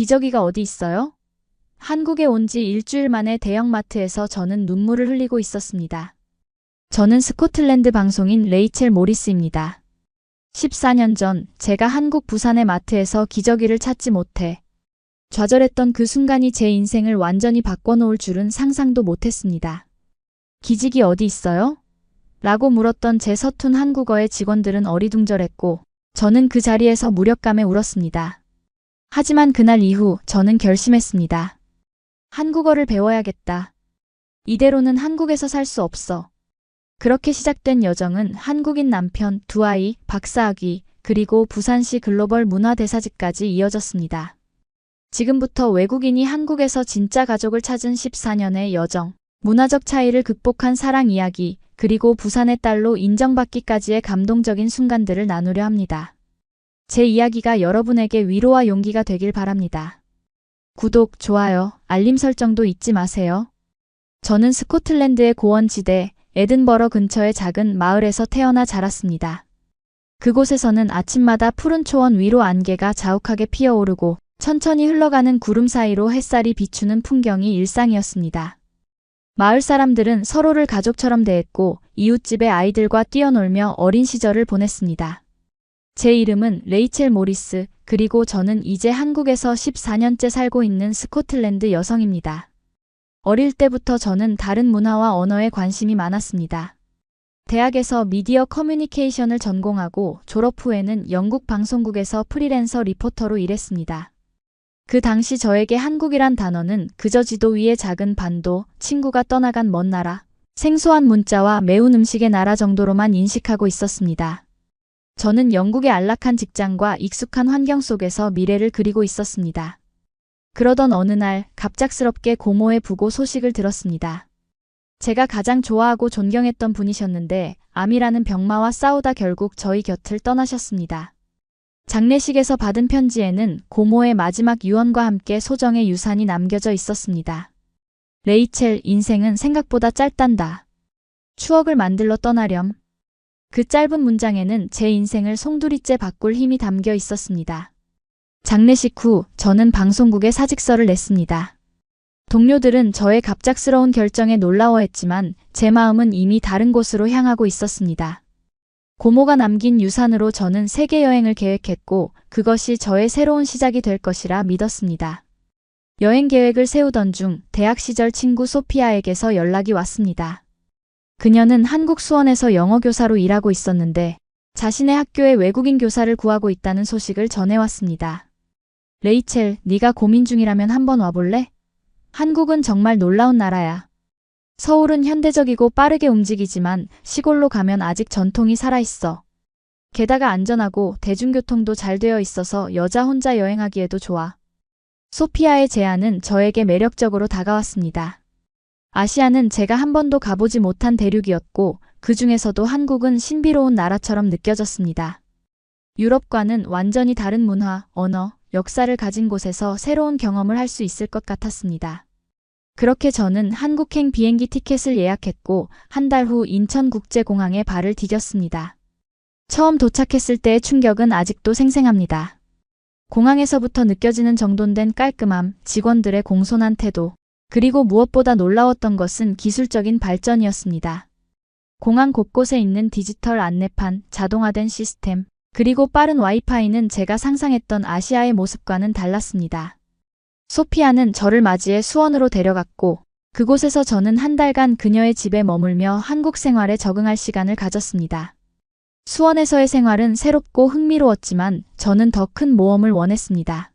기저귀가 어디 있어요? 한국에 온 지 일주일 만에 대형마트에서 저는 눈물을 흘리고 있었습니다. 저는 스코틀랜드 방송인 레이첼 모리스입니다. 14년 전 제가 한국 부산의 마트에서 기저귀를 찾지 못해 좌절했던 그 순간이 제 인생을 완전히 바꿔놓을 줄은 상상도 못했습니다. 기저귀 어디 있어요? 라고 물었던 제 서툰 한국어의 직원들은 어리둥절했고 저는 그 자리에서 무력감에 울었습니다. 하지만 그날 이후 저는 결심했습니다. 한국어를 배워야겠다. 이대로는 한국에서 살 수 없어. 그렇게 시작된 여정은 한국인 남편, 두 아이, 박사학위, 그리고 부산시 글로벌 문화대사직까지 이어졌습니다. 지금부터 외국인이 한국에서 진짜 가족을 찾은 14년의 여정, 문화적 차이를 극복한 사랑 이야기, 그리고 부산의 딸로 인정받기까지의 감동적인 순간들을 나누려 합니다. 제 이야기가 여러분에게 위로와 용기가 되길 바랍니다. 구독, 좋아요, 알림 설정도 잊지 마세요. 저는 스코틀랜드의 고원지대, 에든버러 근처의 작은 마을에서 태어나 자랐습니다. 그곳에서는 아침마다 푸른 초원 위로 안개가 자욱하게 피어오르고 천천히 흘러가는 구름 사이로 햇살이 비추는 풍경이 일상이었습니다. 마을 사람들은 서로를 가족처럼 대했고 이웃집의 아이들과 뛰어놀며 어린 시절을 보냈습니다. 제 이름은 레이첼 모리스, 그리고 저는 이제 한국에서 14년째 살고 있는 스코틀랜드 여성입니다. 어릴 때부터 저는 다른 문화와 언어에 관심이 많았습니다. 대학에서 미디어 커뮤니케이션을 전공하고 졸업 후에는 영국 방송국에서 프리랜서 리포터로 일했습니다. 그 당시 저에게 한국이란 단어는 그저 지도 위의 작은 반도, 친구가 떠나간 먼 나라, 생소한 문자와 매운 음식의 나라 정도로만 인식하고 있었습니다. 저는 영국의 안락한 직장과 익숙한 환경 속에서 미래를 그리고 있었습니다. 그러던 어느 날 갑작스럽게 고모의 부고 소식을 들었습니다. 제가 가장 좋아하고 존경했던 분이셨는데 암이라는 병마와 싸우다 결국 저희 곁을 떠나셨습니다. 장례식에서 받은 편지에는 고모의 마지막 유언과 함께 소정의 유산이 남겨져 있었습니다. 레이첼, 인생은 생각보다 짧단다. 추억을 만들러 떠나렴. 그 짧은 문장에는 제 인생을 송두리째 바꿀 힘이 담겨 있었습니다. 장례식 후 저는 방송국에 사직서를 냈습니다. 동료들은 저의 갑작스러운 결정에 놀라워했지만 제 마음은 이미 다른 곳으로 향하고 있었습니다. 고모가 남긴 유산으로 저는 세계 여행을 계획했고 그것이 저의 새로운 시작이 될 것이라 믿었습니다. 여행 계획을 세우던 중 대학 시절 친구 소피아에게서 연락이 왔습니다. 그녀는 한국 수원에서 영어 교사로 일하고 있었는데 자신의 학교에 외국인 교사를 구하고 있다는 소식을 전해왔습니다. 레이첼, 네가 고민 중이라면 한번 와볼래? 한국은 정말 놀라운 나라야. 서울은 현대적이고 빠르게 움직이지만 시골로 가면 아직 전통이 살아있어. 게다가 안전하고 대중교통도 잘 되어 있어서 여자 혼자 여행하기에도 좋아. 소피아의 제안은 저에게 매력적으로 다가왔습니다. 아시아는 제가 한 번도 가보지 못한 대륙이었고 그 중에서도 한국은 신비로운 나라처럼 느껴졌습니다. 유럽과는 완전히 다른 문화, 언어, 역사를 가진 곳에서 새로운 경험을 할 수 있을 것 같았습니다. 그렇게 저는 한국행 비행기 티켓을 예약했고 한 달 후 인천국제공항에 발을 디뎠습니다. 처음 도착했을 때의 충격은 아직도 생생합니다. 공항에서부터 느껴지는 정돈된 깔끔함, 직원들의 공손한 태도, 그리고 무엇보다 놀라웠던 것은 기술적인 발전이었습니다. 공항 곳곳에 있는 디지털 안내판, 자동화된 시스템, 그리고 빠른 와이파이는 제가 상상했던 아시아의 모습과는 달랐습니다. 소피아는 저를 맞이해 수원으로 데려갔고 그곳에서 저는 한 달간 그녀의 집에 머물며 한국 생활에 적응할 시간을 가졌습니다. 수원에서의 생활은 새롭고 흥미로웠지만 저는 더 큰 모험을 원했습니다.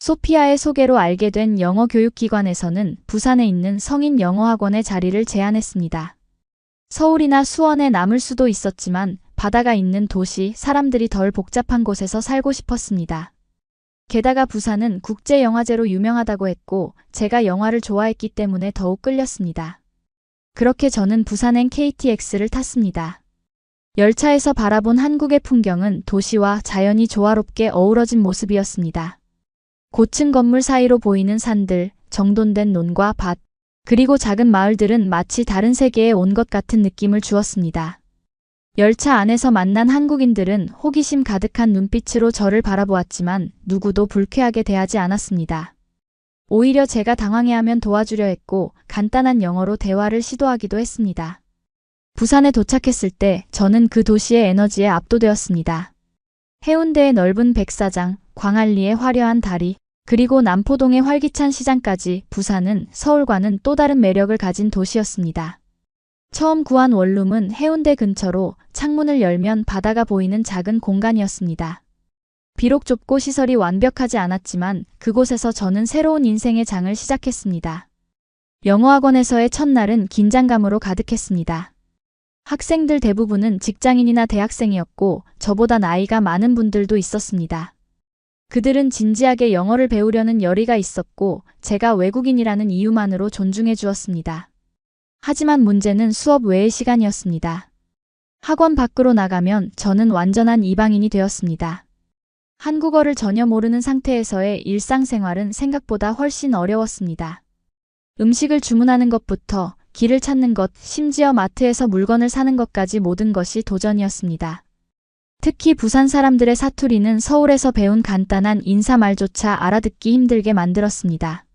소피아의 소개로 알게 된 영어 교육기관에서는 부산에 있는 성인 영어학원의 자리를 제안했습니다. 서울이나 수원에 남을 수도 있었지만 바다가 있는 도시, 사람들이 덜 복잡한 곳에서 살고 싶었습니다. 게다가 부산은 국제영화제로 유명하다고 했고 제가 영화를 좋아했기 때문에 더욱 끌렸습니다. 그렇게 저는 부산행 KTX를 탔습니다. 열차에서 바라본 한국의 풍경은 도시와 자연이 조화롭게 어우러진 모습이었습니다. 고층 건물 사이로 보이는 산들, 정돈된 논과 밭, 그리고 작은 마을들은 마치 다른 세계에 온 것 같은 느낌을 주었습니다. 열차 안에서 만난 한국인들은 호기심 가득한 눈빛으로 저를 바라보았지만 누구도 불쾌하게 대하지 않았습니다. 오히려 제가 당황해하면 도와주려 했고 간단한 영어로 대화를 시도하기도 했습니다. 부산에 도착했을 때 저는 그 도시의 에너지에 압도되었습니다. 해운대의 넓은 백사장, 광안리의 화려한 다리, 그리고 남포동의 활기찬 시장까지 부산은 서울과는 또 다른 매력을 가진 도시였습니다. 처음 구한 원룸은 해운대 근처로 창문을 열면 바다가 보이는 작은 공간이었습니다. 비록 좁고 시설이 완벽하지 않았지만 그곳에서 저는 새로운 인생의 장을 시작했습니다. 영어학원에서의 첫날은 긴장감으로 가득했습니다. 학생들 대부분은 직장인이나 대학생이었고 저보다 나이가 많은 분들도 있었습니다. 그들은 진지하게 영어를 배우려는 열의가 있었고 제가 외국인이라는 이유만으로 존중해 주었습니다. 하지만 문제는 수업 외의 시간이었습니다. 학원 밖으로 나가면 저는 완전한 이방인이 되었습니다. 한국어를 전혀 모르는 상태에서의 일상생활은 생각보다 훨씬 어려웠습니다. 음식을 주문하는 것부터 길을 찾는 것, 심지어 마트에서 물건을 사는 것까지 모든 것이 도전이었습니다. 특히 부산 사람들의 사투리는 서울에서 배운 간단한 인사말조차 알아듣기 힘들게 만들었습니다.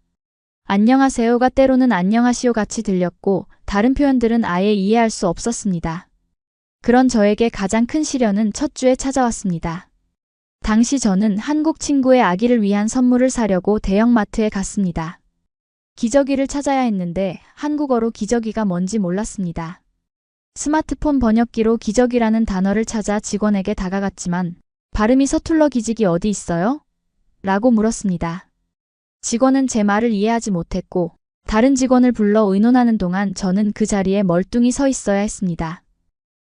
안녕하세요가 때로는 안녕하시오 같이 들렸고 다른 표현들은 아예 이해할 수 없었습니다. 그런 저에게 가장 큰 시련은 첫 주에 찾아왔습니다. 당시 저는 한국 친구의 아기를 위한 선물을 사려고 대형마트에 갔습니다. 기저귀를 찾아야 했는데 한국어로 기저귀가 뭔지 몰랐습니다. 스마트폰 번역기로 기저귀라는 단어를 찾아 직원에게 다가갔지만 발음이 서툴러 기직이 어디 있어요? 라고 물었습니다. 직원은 제 말을 이해하지 못했고 다른 직원을 불러 의논하는 동안 저는 그 자리에 멀뚱히 서 있어야 했습니다.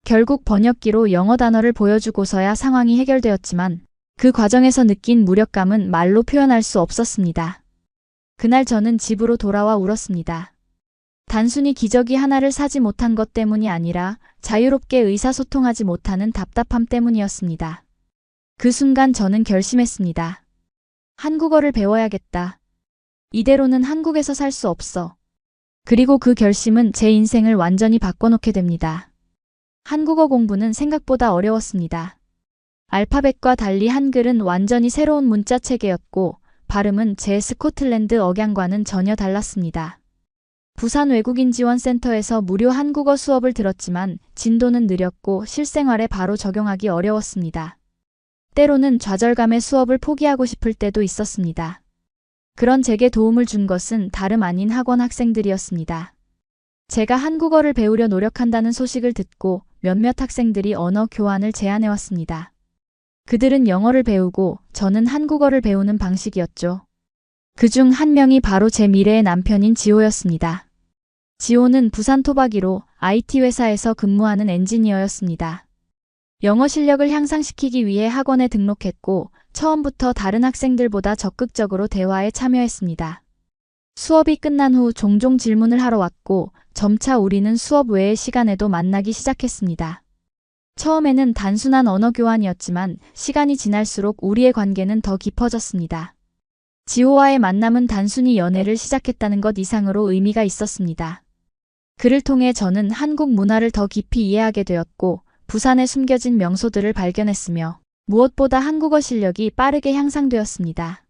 결국 번역기로 영어 단어를 보여주고서야 상황이 해결되었지만 그 과정에서 느낀 무력감은 말로 표현할 수 없었습니다. 그날 저는 집으로 돌아와 울었습니다. 단순히 기저귀 하나를 사지 못한 것 때문이 아니라 자유롭게 의사소통하지 못하는 답답함 때문이었습니다. 그 순간 저는 결심했습니다. 한국어를 배워야겠다. 이대로는 한국에서 살 수 없어. 그리고 그 결심은 제 인생을 완전히 바꿔놓게 됩니다. 한국어 공부는 생각보다 어려웠습니다. 알파벳과 달리 한글은 완전히 새로운 문자 체계였고 발음은 제 스코틀랜드 억양과는 전혀 달랐습니다. 부산 외국인 지원센터에서 무료 한국어 수업을 들었지만 진도는 느렸고 실생활에 바로 적용하기 어려웠습니다. 때로는 좌절감에 수업을 포기하고 싶을 때도 있었습니다. 그런 제게 도움을 준 것은 다름 아닌 학원 학생들이었습니다. 제가 한국어를 배우려 노력한다는 소식을 듣고 몇몇 학생들이 언어 교환을 제안해왔습니다. 그들은 영어를 배우고 저는 한국어를 배우는 방식이었죠. 그중 한 명이 바로 제 미래의 남편인 지호였습니다. 지호는 부산 토박이로 IT 회사에서 근무하는 엔지니어였습니다. 영어 실력을 향상시키기 위해 학원에 등록했고 처음부터 다른 학생들보다 적극적으로 대화에 참여했습니다. 수업이 끝난 후 종종 질문을 하러 왔고 점차 우리는 수업 외의 시간에도 만나기 시작했습니다. 처음에는 단순한 언어 교환이었지만 시간이 지날수록 우리의 관계는 더 깊어졌습니다. 지호와의 만남은 단순히 연애를 시작했다는 것 이상으로 의미가 있었습니다. 그를 통해 저는 한국 문화를 더 깊이 이해하게 되었고 부산에 숨겨진 명소들을 발견했으며 무엇보다 한국어 실력이 빠르게 향상되었습니다.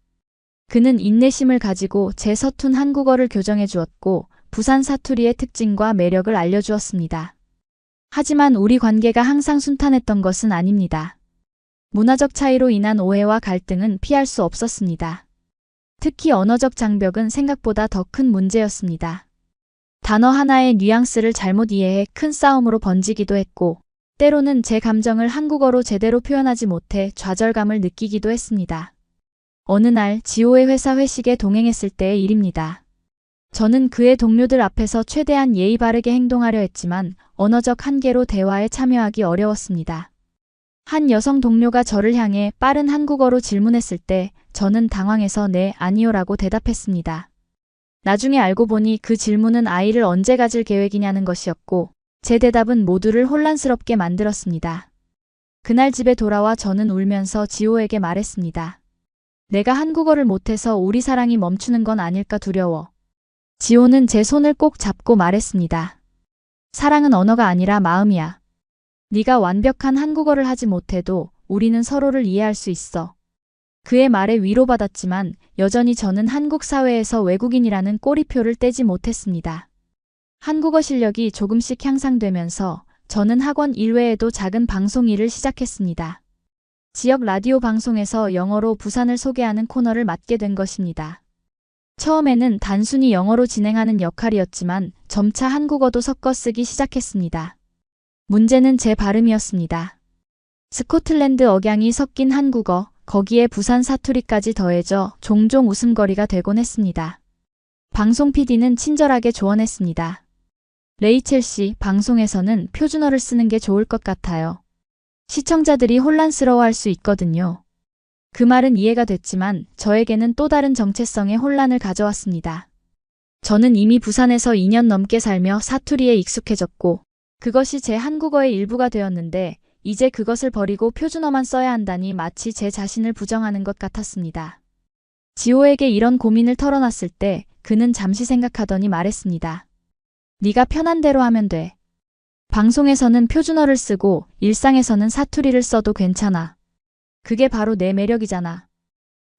그는 인내심을 가지고 제 서툰 한국어를 교정해 주었고 부산 사투리의 특징과 매력을 알려주었습니다. 하지만 우리 관계가 항상 순탄했던 것은 아닙니다. 문화적 차이로 인한 오해와 갈등은 피할 수 없었습니다. 특히 언어적 장벽은 생각보다 더 큰 문제였습니다. 단어 하나의 뉘앙스를 잘못 이해해 큰 싸움으로 번지기도 했고 때로는 제 감정을 한국어로 제대로 표현하지 못해 좌절감을 느끼기도 했습니다. 어느 날 지호의 회사 회식에 동행했을 때의 일입니다. 저는 그의 동료들 앞에서 최대한 예의 바르게 행동하려 했지만 언어적 한계로 대화에 참여하기 어려웠습니다. 한 여성 동료가 저를 향해 빠른 한국어로 질문했을 때 저는 당황해서 네, 아니요라고 대답했습니다. 나중에 알고 보니 그 질문은 아이를 언제 가질 계획이냐는 것이었고 제 대답은 모두를 혼란스럽게 만들었습니다. 그날 집에 돌아와 저는 울면서 지호에게 말했습니다. 내가 한국어를 못해서 우리 사랑이 멈추는 건 아닐까 두려워. 지호는 제 손을 꼭 잡고 말했습니다. 사랑은 언어가 아니라 마음이야. 네가 완벽한 한국어를 하지 못해도 우리는 서로를 이해할 수 있어. 그의 말에 위로받았지만 여전히 저는 한국 사회에서 외국인이라는 꼬리표를 떼지 못했습니다. 한국어 실력이 조금씩 향상되면서 저는 학원 일 외에도 작은 방송 일을 시작했습니다. 지역 라디오 방송에서 영어로 부산을 소개하는 코너를 맡게 된 것입니다. 처음에는 단순히 영어로 진행하는 역할이었지만 점차 한국어도 섞어 쓰기 시작했습니다. 문제는 제 발음이었습니다. 스코틀랜드 억양이 섞인 한국어, 거기에 부산 사투리까지 더해져 종종 웃음거리가 되곤 했습니다. 방송 PD는 친절하게 조언했습니다. 레이첼 씨, 방송에서는 표준어를 쓰는 게 좋을 것 같아요. 시청자들이 혼란스러워할 수 있거든요. 그 말은 이해가 됐지만 저에게는 또 다른 정체성의 혼란을 가져왔습니다. 저는 이미 부산에서 2년 넘게 살며 사투리에 익숙해졌고 그것이 제 한국어의 일부가 되었는데 이제 그것을 버리고 표준어만 써야 한다니 마치 제 자신을 부정하는 것 같았습니다. 지호에게 이런 고민을 털어놨을 때 그는 잠시 생각하더니 말했습니다. 네가 편한 대로 하면 돼. 방송에서는 표준어를 쓰고 일상에서는 사투리를 써도 괜찮아. 그게 바로 내 매력이잖아.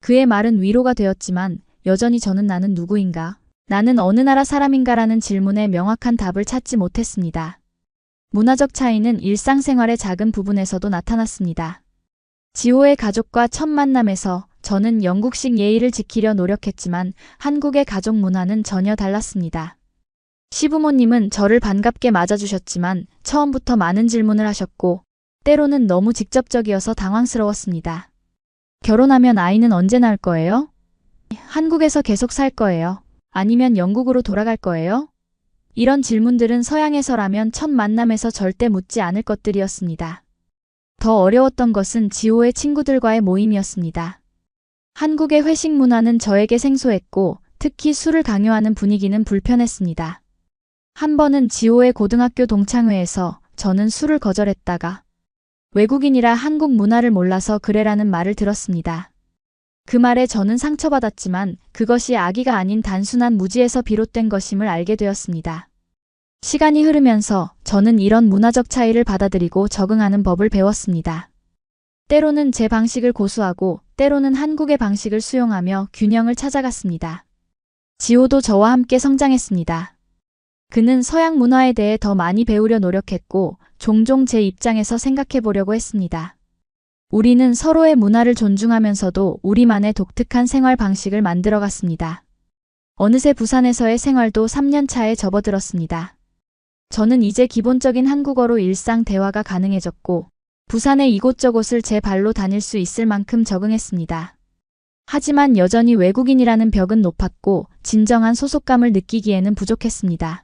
그의 말은 위로가 되었지만 여전히 저는 나는 누구인가? 나는 어느 나라 사람인가라는 질문에 명확한 답을 찾지 못했습니다. 문화적 차이는 일상생활의 작은 부분에서도 나타났습니다. 지호의 가족과 첫 만남에서 저는 영국식 예의를 지키려 노력했지만 한국의 가족 문화는 전혀 달랐습니다. 시부모님은 저를 반갑게 맞아주셨지만 처음부터 많은 질문을 하셨고 때로는 너무 직접적이어서 당황스러웠습니다. 결혼하면 아이는 언제 낳을 거예요? 한국에서 계속 살 거예요? 아니면 영국으로 돌아갈 거예요? 이런 질문들은 서양에서라면 첫 만남에서 절대 묻지 않을 것들이었습니다. 더 어려웠던 것은 지호의 친구들과의 모임이었습니다. 한국의 회식 문화는 저에게 생소했고 특히 술을 강요하는 분위기는 불편했습니다. 한 번은 지호의 고등학교 동창회에서 저는 술을 거절했다가 외국인이라 한국 문화를 몰라서 그래라는 말을 들었습니다. 그 말에 저는 상처받았지만 그것이 악의가 아닌 단순한 무지에서 비롯된 것임을 알게 되었습니다. 시간이 흐르면서 저는 이런 문화적 차이를 받아들이고 적응하는 법을 배웠습니다. 때로는 제 방식을 고수하고 때로는 한국의 방식을 수용하며 균형을 찾아갔습니다. 지호도 저와 함께 성장했습니다. 그는 서양 문화에 대해 더 많이 배우려 노력했고 종종 제 입장에서 생각해 보려고 했습니다. 우리는 서로의 문화를 존중하면서도 우리만의 독특한 생활 방식을 만들어갔습니다. 어느새 부산에서의 생활도 3년 차에 접어들었습니다. 저는 이제 기본적인 한국어로 일상 대화가 가능해졌고 부산의 이곳저곳을 제 발로 다닐 수 있을 만큼 적응했습니다. 하지만 여전히 외국인이라는 벽은 높았고 진정한 소속감을 느끼기에는 부족했습니다.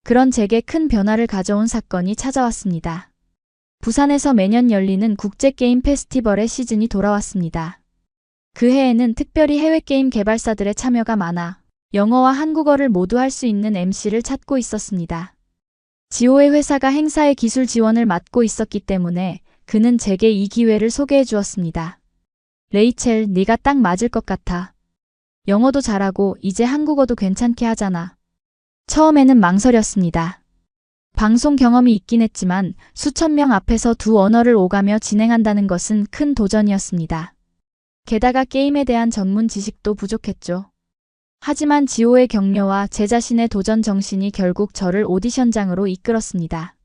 그런 제게 큰 변화를 가져온 사건이 찾아왔습니다. 부산에서 매년 열리는 국제게임 페스티벌의 시즌이 돌아왔습니다. 그 해에는 특별히 해외게임 개발사들의 참여가 많아 영어와 한국어를 모두 할 수 있는 MC를 찾고 있었습니다. 지호의 회사가 행사의 기술 지원을 맡고 있었기 때문에 그는 제게 이 기회를 소개해 주었습니다. 레이첼, 네가 딱 맞을 것 같아. 영어도 잘하고 이제 한국어도 괜찮게 하잖아. 처음에는 망설였습니다. 방송 경험이 있긴 했지만 수천 명 앞에서 두 언어를 오가며 진행한다는 것은 큰 도전이었습니다. 게다가 게임에 대한 전문 지식도 부족했죠. 하지만 지호의 격려와 제 자신의 도전 정신이 결국 저를 오디션장으로 이끌었습니다.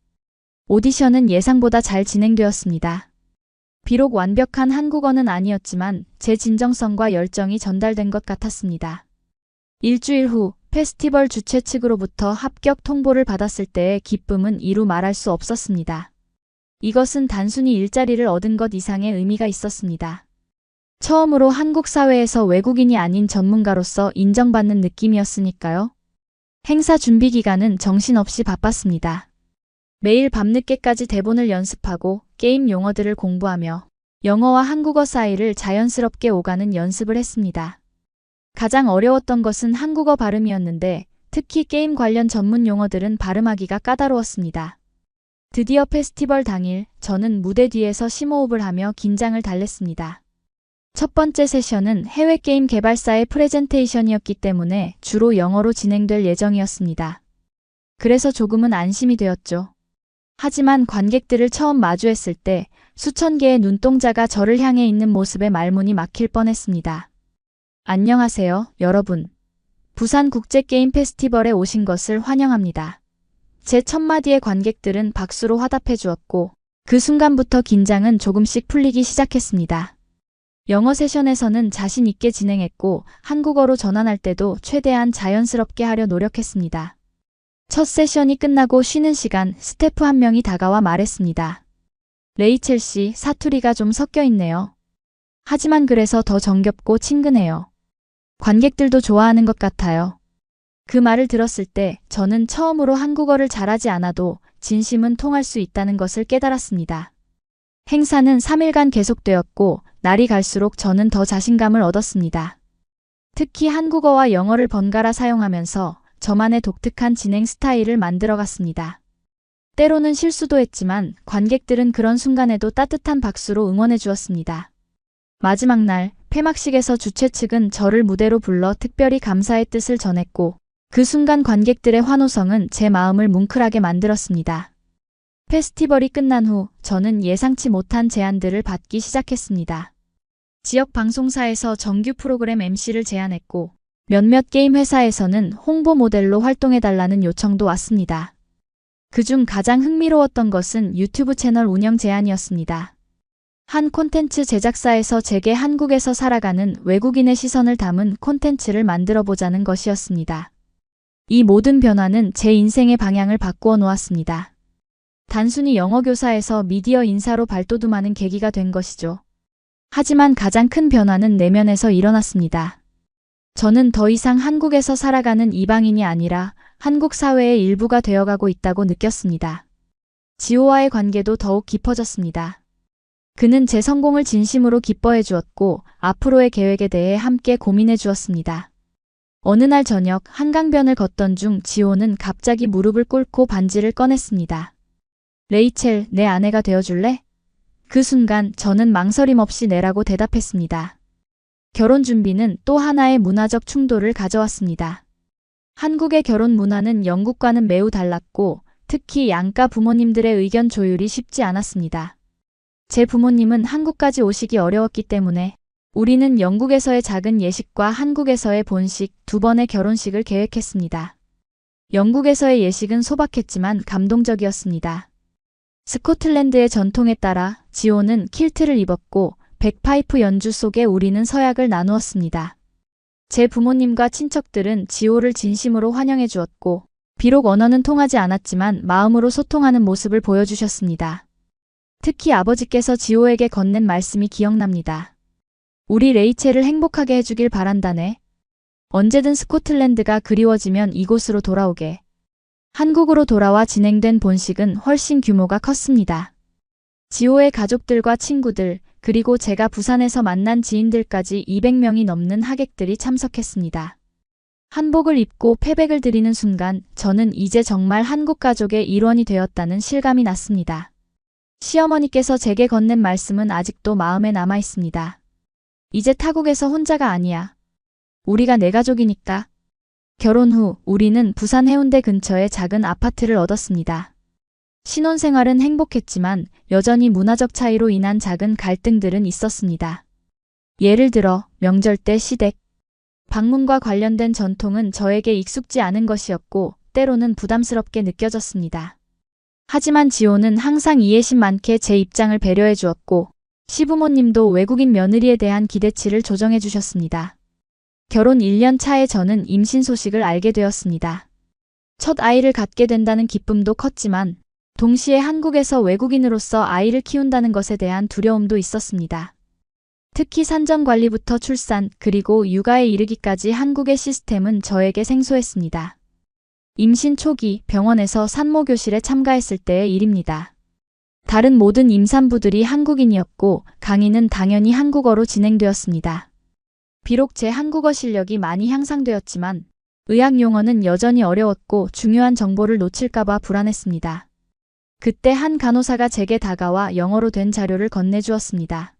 오디션은 예상보다 잘 진행되었습니다. 비록 완벽한 한국어는 아니었지만 제 진정성과 열정이 전달된 것 같았습니다. 일주일 후 페스티벌 주최 측으로부터 합격 통보를 받았을 때의 기쁨은 이루 말할 수 없었습니다. 이것은 단순히 일자리를 얻은 것 이상의 의미가 있었습니다. 처음으로 한국 사회에서 외국인이 아닌 전문가로서 인정받는 느낌이었으니까요. 행사 준비 기간은 정신없이 바빴습니다. 매일 밤늦게까지 대본을 연습하고 게임 용어들을 공부하며 영어와 한국어 사이를 자연스럽게 오가는 연습을 했습니다. 가장 어려웠던 것은 한국어 발음이었는데 특히 게임 관련 전문 용어들은 발음하기가 까다로웠습니다. 드디어 페스티벌 당일 저는 무대 뒤에서 심호흡을 하며 긴장을 달랬습니다. 첫 번째 세션은 해외 게임 개발사의 프레젠테이션이었기 때문에 주로 영어로 진행될 예정이었습니다. 그래서 조금은 안심이 되었죠. 하지만 관객들을 처음 마주했을 때 수천 개의 눈동자가 저를 향해 있는 모습에 말문이 막힐 뻔했습니다. 안녕하세요, 여러분. 부산국제게임 페스티벌에 오신 것을 환영합니다. 제 첫 마디에 관객들은 박수로 화답해 주었고 그 순간부터 긴장은 조금씩 풀리기 시작했습니다. 영어 세션에서는 자신 있게 진행했고 한국어로 전환할 때도 최대한 자연스럽게 하려 노력했습니다. 첫 세션이 끝나고 쉬는 시간 스태프 한 명이 다가와 말했습니다. 레이첼 씨, 사투리가 좀 섞여 있네요. 하지만 그래서 더 정겹고 친근해요. 관객들도 좋아하는 것 같아요. 그 말을 들었을 때 저는 처음으로 한국어를 잘하지 않아도 진심은 통할 수 있다는 것을 깨달았습니다. 행사는 3일간 계속되었고 날이 갈수록 저는 더 자신감을 얻었습니다. 특히 한국어와 영어를 번갈아 사용하면서 저만의 독특한 진행 스타일을 만들어갔습니다. 때로는 실수도 했지만 관객들은 그런 순간에도 따뜻한 박수로 응원해 주었습니다. 마지막 날 폐막식에서 주최 측은 저를 무대로 불러 특별히 감사의 뜻을 전했고 그 순간 관객들의 환호성은 제 마음을 뭉클하게 만들었습니다. 페스티벌이 끝난 후 저는 예상치 못한 제안들을 받기 시작했습니다. 지역 방송사에서 정규 프로그램 MC를 제안했고 몇몇 게임 회사에서는 홍보 모델로 활동해달라는 요청도 왔습니다. 그중 가장 흥미로웠던 것은 유튜브 채널 운영 제안이었습니다. 한 콘텐츠 제작사에서 제게 한국에서 살아가는 외국인의 시선을 담은 콘텐츠를 만들어 보자는 것이었습니다. 이 모든 변화는 제 인생의 방향을 바꾸어 놓았습니다. 단순히 영어 교사에서 미디어 인사로 발돋움하는 계기가 된 것이죠. 하지만 가장 큰 변화는 내면에서 일어났습니다. 저는 더 이상 한국에서 살아가는 이방인이 아니라 한국 사회의 일부가 되어가고 있다고 느꼈습니다. 지호와의 관계도 더욱 깊어졌습니다. 그는 제 성공을 진심으로 기뻐해 주었고 앞으로의 계획에 대해 함께 고민해 주었습니다. 어느 날 저녁 한강변을 걷던 중 지호는 갑자기 무릎을 꿇고 반지를 꺼냈습니다. 레이첼, 내 아내가 되어줄래? 그 순간 저는 망설임 없이 네라고 대답했습니다. 결혼 준비는 또 하나의 문화적 충돌을 가져왔습니다. 한국의 결혼 문화는 영국과는 매우 달랐고 특히 양가 부모님들의 의견 조율이 쉽지 않았습니다. 제 부모님은 한국까지 오시기 어려웠기 때문에 우리는 영국에서의 작은 예식과 한국에서의 본식 두 번의 결혼식을 계획했습니다. 영국에서의 예식은 소박했지만 감동적이었습니다. 스코틀랜드의 전통에 따라 지호는 킬트를 입었고 백파이프 연주 속에 우리는 서약을 나누었습니다. 제 부모님과 친척들은 지호를 진심으로 환영해 주었고 비록 언어는 통하지 않았지만 마음으로 소통하는 모습을 보여주셨습니다. 특히 아버지께서 지호에게 건넨 말씀이 기억납니다. 우리 레이첼을 행복하게 해주길 바란다네. 언제든 스코틀랜드가 그리워지면 이곳으로 돌아오게. 한국으로 돌아와 진행된 본식은 훨씬 규모가 컸습니다. 지호의 가족들과 친구들, 그리고 제가 부산에서 만난 지인들까지 200명이 넘는 하객들이 참석했습니다. 한복을 입고 패백을 드리는 순간 저는 이제 정말 한국 가족의 일원이 되었다는 실감이 났습니다. 시어머니께서 제게 건넨 말씀은 아직도 마음에 남아 있습니다. 이제 타국에서 혼자가 아니야. 우리가 내 가족이니까. 결혼 후 우리는 부산 해운대 근처의 작은 아파트를 얻었습니다. 신혼생활은 행복했지만 여전히 문화적 차이로 인한 작은 갈등들은 있었습니다. 예를 들어 명절 때 시댁, 방문과 관련된 전통은 저에게 익숙지 않은 것이었고 때로는 부담스럽게 느껴졌습니다. 하지만 지호는 항상 이해심 많게 제 입장을 배려해 주었고 시부모님도 외국인 며느리에 대한 기대치를 조정해 주셨습니다. 결혼 1년 차에 저는 임신 소식을 알게 되었습니다. 첫 아이를 갖게 된다는 기쁨도 컸지만 동시에 한국에서 외국인으로서 아이를 키운다는 것에 대한 두려움도 있었습니다. 특히 산전 관리부터 출산 그리고 육아에 이르기까지 한국의 시스템은 저에게 생소했습니다. 임신 초기 병원에서 산모교실에 참가했을 때의 일입니다. 다른 모든 임산부들이 한국인이었고 강의는 당연히 한국어로 진행되었습니다. 비록 제 한국어 실력이 많이 향상되었지만 의학 용어는 여전히 어려웠고 중요한 정보를 놓칠까봐 불안했습니다. 그때 한 간호사가 제게 다가와 영어로 된 자료를 건네주었습니다.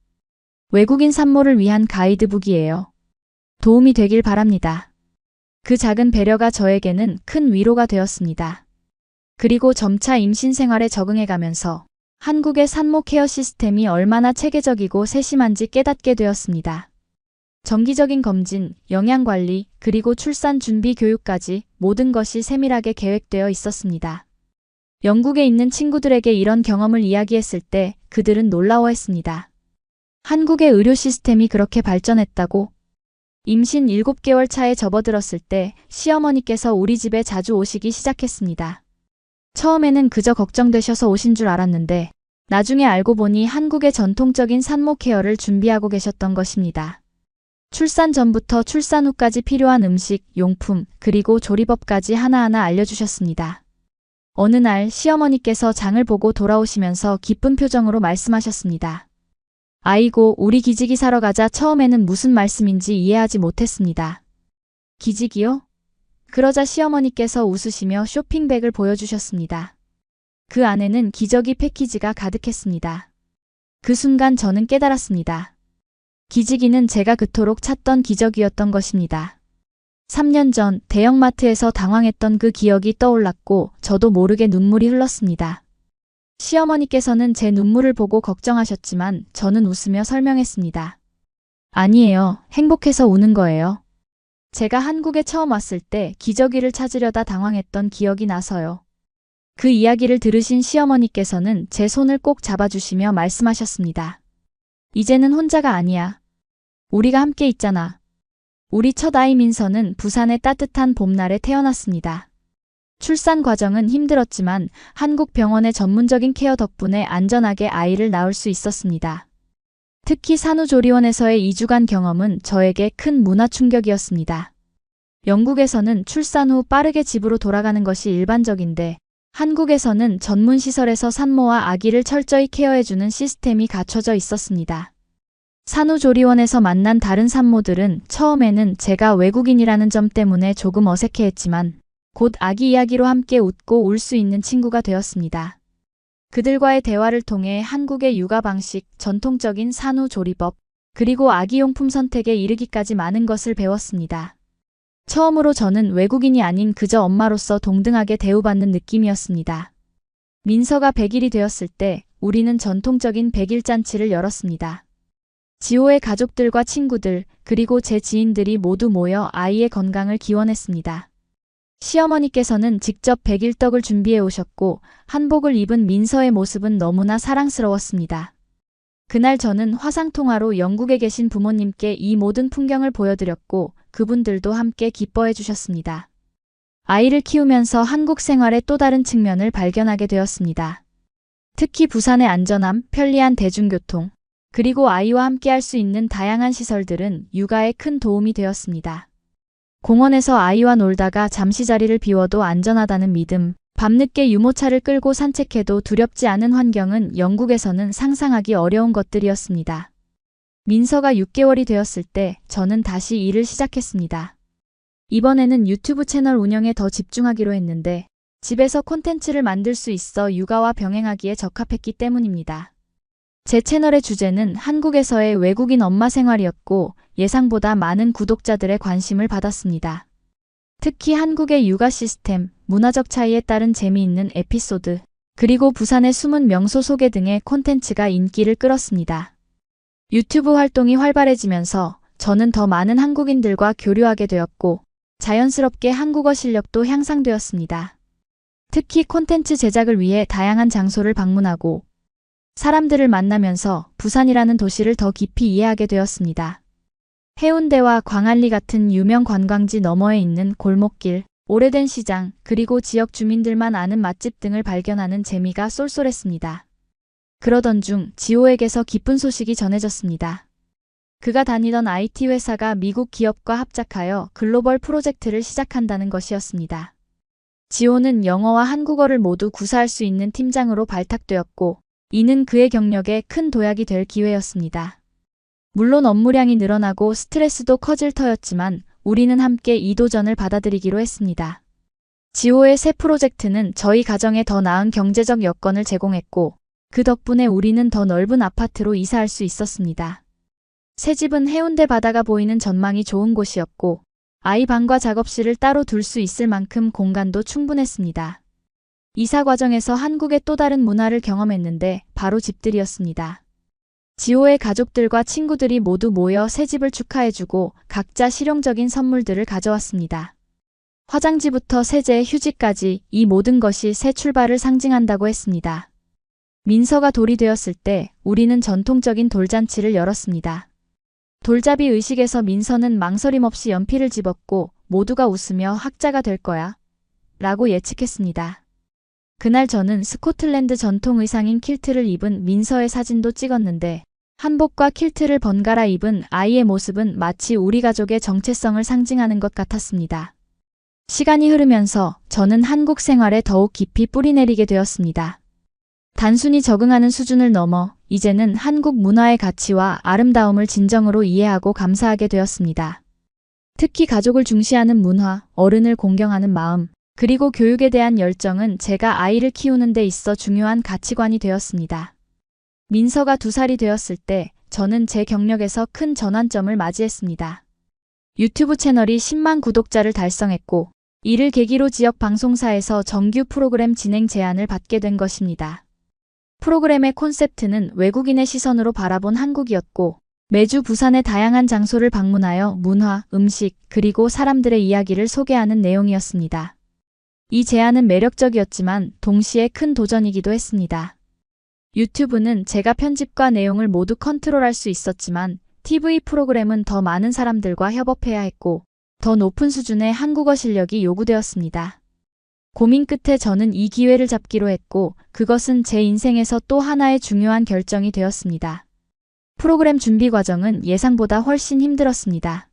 외국인 산모를 위한 가이드북이에요. 도움이 되길 바랍니다. 그 작은 배려가 저에게는 큰 위로가 되었습니다. 그리고 점차 임신 생활에 적응해가면서 한국의 산모 케어 시스템이 얼마나 체계적이고 세심한지 깨닫게 되었습니다. 정기적인 검진, 영양관리, 그리고 출산 준비 교육까지 모든 것이 세밀하게 계획되어 있었습니다. 영국에 있는 친구들에게 이런 경험을 이야기했을 때 그들은 놀라워했습니다. 한국의 의료 시스템이 그렇게 발전했다고? 임신 7개월 차에 접어들었을 때 시어머니께서 우리 집에 자주 오시기 시작했습니다. 처음에는 그저 걱정되셔서 오신 줄 알았는데 나중에 알고 보니 한국의 전통적인 산모 케어를 준비하고 계셨던 것입니다. 출산 전부터 출산 후까지 필요한 음식, 용품, 그리고 조리법까지 하나하나 알려주셨습니다. 어느 날 시어머니께서 장을 보고 돌아오시면서 기쁜 표정으로 말씀하셨습니다. 아이고, 우리 기지개 사러 가자. 처음에는 무슨 말씀인지 이해하지 못했습니다. 기지개요? 그러자 시어머니께서 웃으시며 쇼핑백을 보여주셨습니다. 그 안에는 기저귀 패키지가 가득했습니다. 그 순간 저는 깨달았습니다. 기지개는 제가 그토록 찾던 기저귀였던 것입니다. 3년 전 대형마트에서 당황했던 그 기억이 떠올랐고 저도 모르게 눈물이 흘렀습니다. 시어머니께서는 제 눈물을 보고 걱정하셨지만 저는 웃으며 설명했습니다. 아니에요. 행복해서 우는 거예요. 제가 한국에 처음 왔을 때 기저귀를 찾으려다 당황했던 기억이 나서요. 그 이야기를 들으신 시어머니께서는 제 손을 꼭 잡아주시며 말씀하셨습니다. 이제는 혼자가 아니야. 우리가 함께 있잖아. 우리 첫 아이 민서는 부산의 따뜻한 봄날에 태어났습니다. 출산 과정은 힘들었지만 한국 병원의 전문적인 케어 덕분에 안전하게 아이를 낳을 수 있었습니다. 특히 산후조리원에서의 2주간 경험은 저에게 큰 문화 충격이었습니다. 영국에서는 출산 후 빠르게 집으로 돌아가는 것이 일반적인데 한국에서는 전문 시설에서 산모와 아기를 철저히 케어해주는 시스템이 갖춰져 있었습니다. 산후조리원에서 만난 다른 산모들은 처음에는 제가 외국인이라는 점 때문에 조금 어색해했지만 곧 아기 이야기로 함께 웃고 울 수 있는 친구가 되었습니다. 그들과의 대화를 통해 한국의 육아 방식, 전통적인 산후조리법, 그리고 아기용품 선택에 이르기까지 많은 것을 배웠습니다. 처음으로 저는 외국인이 아닌 그저 엄마로서 동등하게 대우받는 느낌이었습니다. 민서가 100일이 되었을 때 우리는 전통적인 100일 잔치를 열었습니다. 지호의 가족들과 친구들, 그리고 제 지인들이 모두 모여 아이의 건강을 기원했습니다. 시어머니께서는 직접 100일 떡을 준비해 오셨고 한복을 입은 민서의 모습은 너무나 사랑스러웠습니다. 그날 저는 화상통화로 영국에 계신 부모님께 이 모든 풍경을 보여드렸고 그분들도 함께 기뻐해 주셨습니다. 아이를 키우면서 한국 생활의 또 다른 측면을 발견하게 되었습니다. 특히 부산의 안전함, 편리한 대중교통, 그리고 아이와 함께 할 수 있는 다양한 시설들은 육아에 큰 도움이 되었습니다. 공원에서 아이와 놀다가 잠시 자리를 비워도 안전하다는 믿음, 밤늦게 유모차를 끌고 산책해도 두렵지 않은 환경은 영국에서는 상상하기 어려운 것들이었습니다. 민서가 6개월이 되었을 때 저는 다시 일을 시작했습니다. 이번에는 유튜브 채널 운영에 더 집중하기로 했는데 집에서 콘텐츠를 만들 수 있어 육아와 병행하기에 적합했기 때문입니다. 제 채널의 주제는 한국에서의 외국인 엄마 생활이었고 예상보다 많은 구독자들의 관심을 받았습니다. 특히 한국의 육아 시스템, 문화적 차이에 따른 재미있는 에피소드, 그리고 부산의 숨은 명소 소개 등의 콘텐츠가 인기를 끌었습니다. 유튜브 활동이 활발해지면서 저는 더 많은 한국인들과 교류하게 되었고 자연스럽게 한국어 실력도 향상되었습니다. 특히 콘텐츠 제작을 위해 다양한 장소를 방문하고 사람들을 만나면서 부산이라는 도시를 더 깊이 이해하게 되었습니다. 해운대와 광안리 같은 유명 관광지 너머에 있는 골목길, 오래된 시장, 그리고 지역 주민들만 아는 맛집 등을 발견하는 재미가 쏠쏠했습니다. 그러던 중 지호에게서 기쁜 소식이 전해졌습니다. 그가 다니던 IT 회사가 미국 기업과 합작하여 글로벌 프로젝트를 시작한다는 것이었습니다. 지호는 영어와 한국어를 모두 구사할 수 있는 팀장으로 발탁되었고 이는 그의 경력에 큰 도약이 될 기회였습니다. 물론 업무량이 늘어나고 스트레스도 커질 터였지만 우리는 함께 이 도전을 받아들이기로 했습니다. 지호의 새 프로젝트는 저희 가정에 더 나은 경제적 여건을 제공했고 그 덕분에 우리는 더 넓은 아파트로 이사할 수 있었습니다. 새 집은 해운대 바다가 보이는 전망이 좋은 곳이었고 아이 방과 작업실을 따로 둘 수 있을 만큼 공간도 충분했습니다. 이사 과정에서 한국의 또 다른 문화를 경험했는데 바로 집들이였습니다. 지호의 가족들과 친구들이 모두 모여 새 집을 축하해주고 각자 실용적인 선물들을 가져왔습니다. 화장지부터 세제, 휴지까지 이 모든 것이 새 출발을 상징한다고 했습니다. 민서가 돌이 되었을 때 우리는 전통적인 돌잔치를 열었습니다. 돌잡이 의식에서 민서는 망설임 없이 연필을 집었고 모두가 웃으며 학자가 될 거야 라고 예측했습니다. 그날 저는 스코틀랜드 전통 의상인 킬트를 입은 민서의 사진도 찍었는데 한복과 킬트를 번갈아 입은 아이의 모습은 마치 우리 가족의 정체성을 상징하는 것 같았습니다. 시간이 흐르면서 저는 한국 생활에 더욱 깊이 뿌리내리게 되었습니다. 단순히 적응하는 수준을 넘어 이제는 한국 문화의 가치와 아름다움을 진정으로 이해하고 감사하게 되었습니다. 특히 가족을 중시하는 문화, 어른을 공경하는 마음, 그리고 교육에 대한 열정은 제가 아이를 키우는 데 있어 중요한 가치관이 되었습니다. 민서가 2살이 되었을 때 저는 제 경력에서 큰 전환점을 맞이했습니다. 유튜브 채널이 10만 구독자를 달성했고 이를 계기로 지역 방송사에서 정규 프로그램 진행 제안을 받게 된 것입니다. 프로그램의 콘셉트는 외국인의 시선으로 바라본 한국이었고 매주 부산의 다양한 장소를 방문하여 문화, 음식, 그리고 사람들의 이야기를 소개하는 내용이었습니다. 이 제안은 매력적이었지만 동시에 큰 도전이기도 했습니다. 유튜브는 제가 편집과 내용을 모두 컨트롤할 수 있었지만 TV 프로그램은 더 많은 사람들과 협업해야 했고 더 높은 수준의 한국어 실력이 요구되었습니다. 고민 끝에 저는 이 기회를 잡기로 했고 그것은 제 인생에서 또 하나의 중요한 결정이 되었습니다. 프로그램 준비 과정은 예상보다 훨씬 힘들었습니다.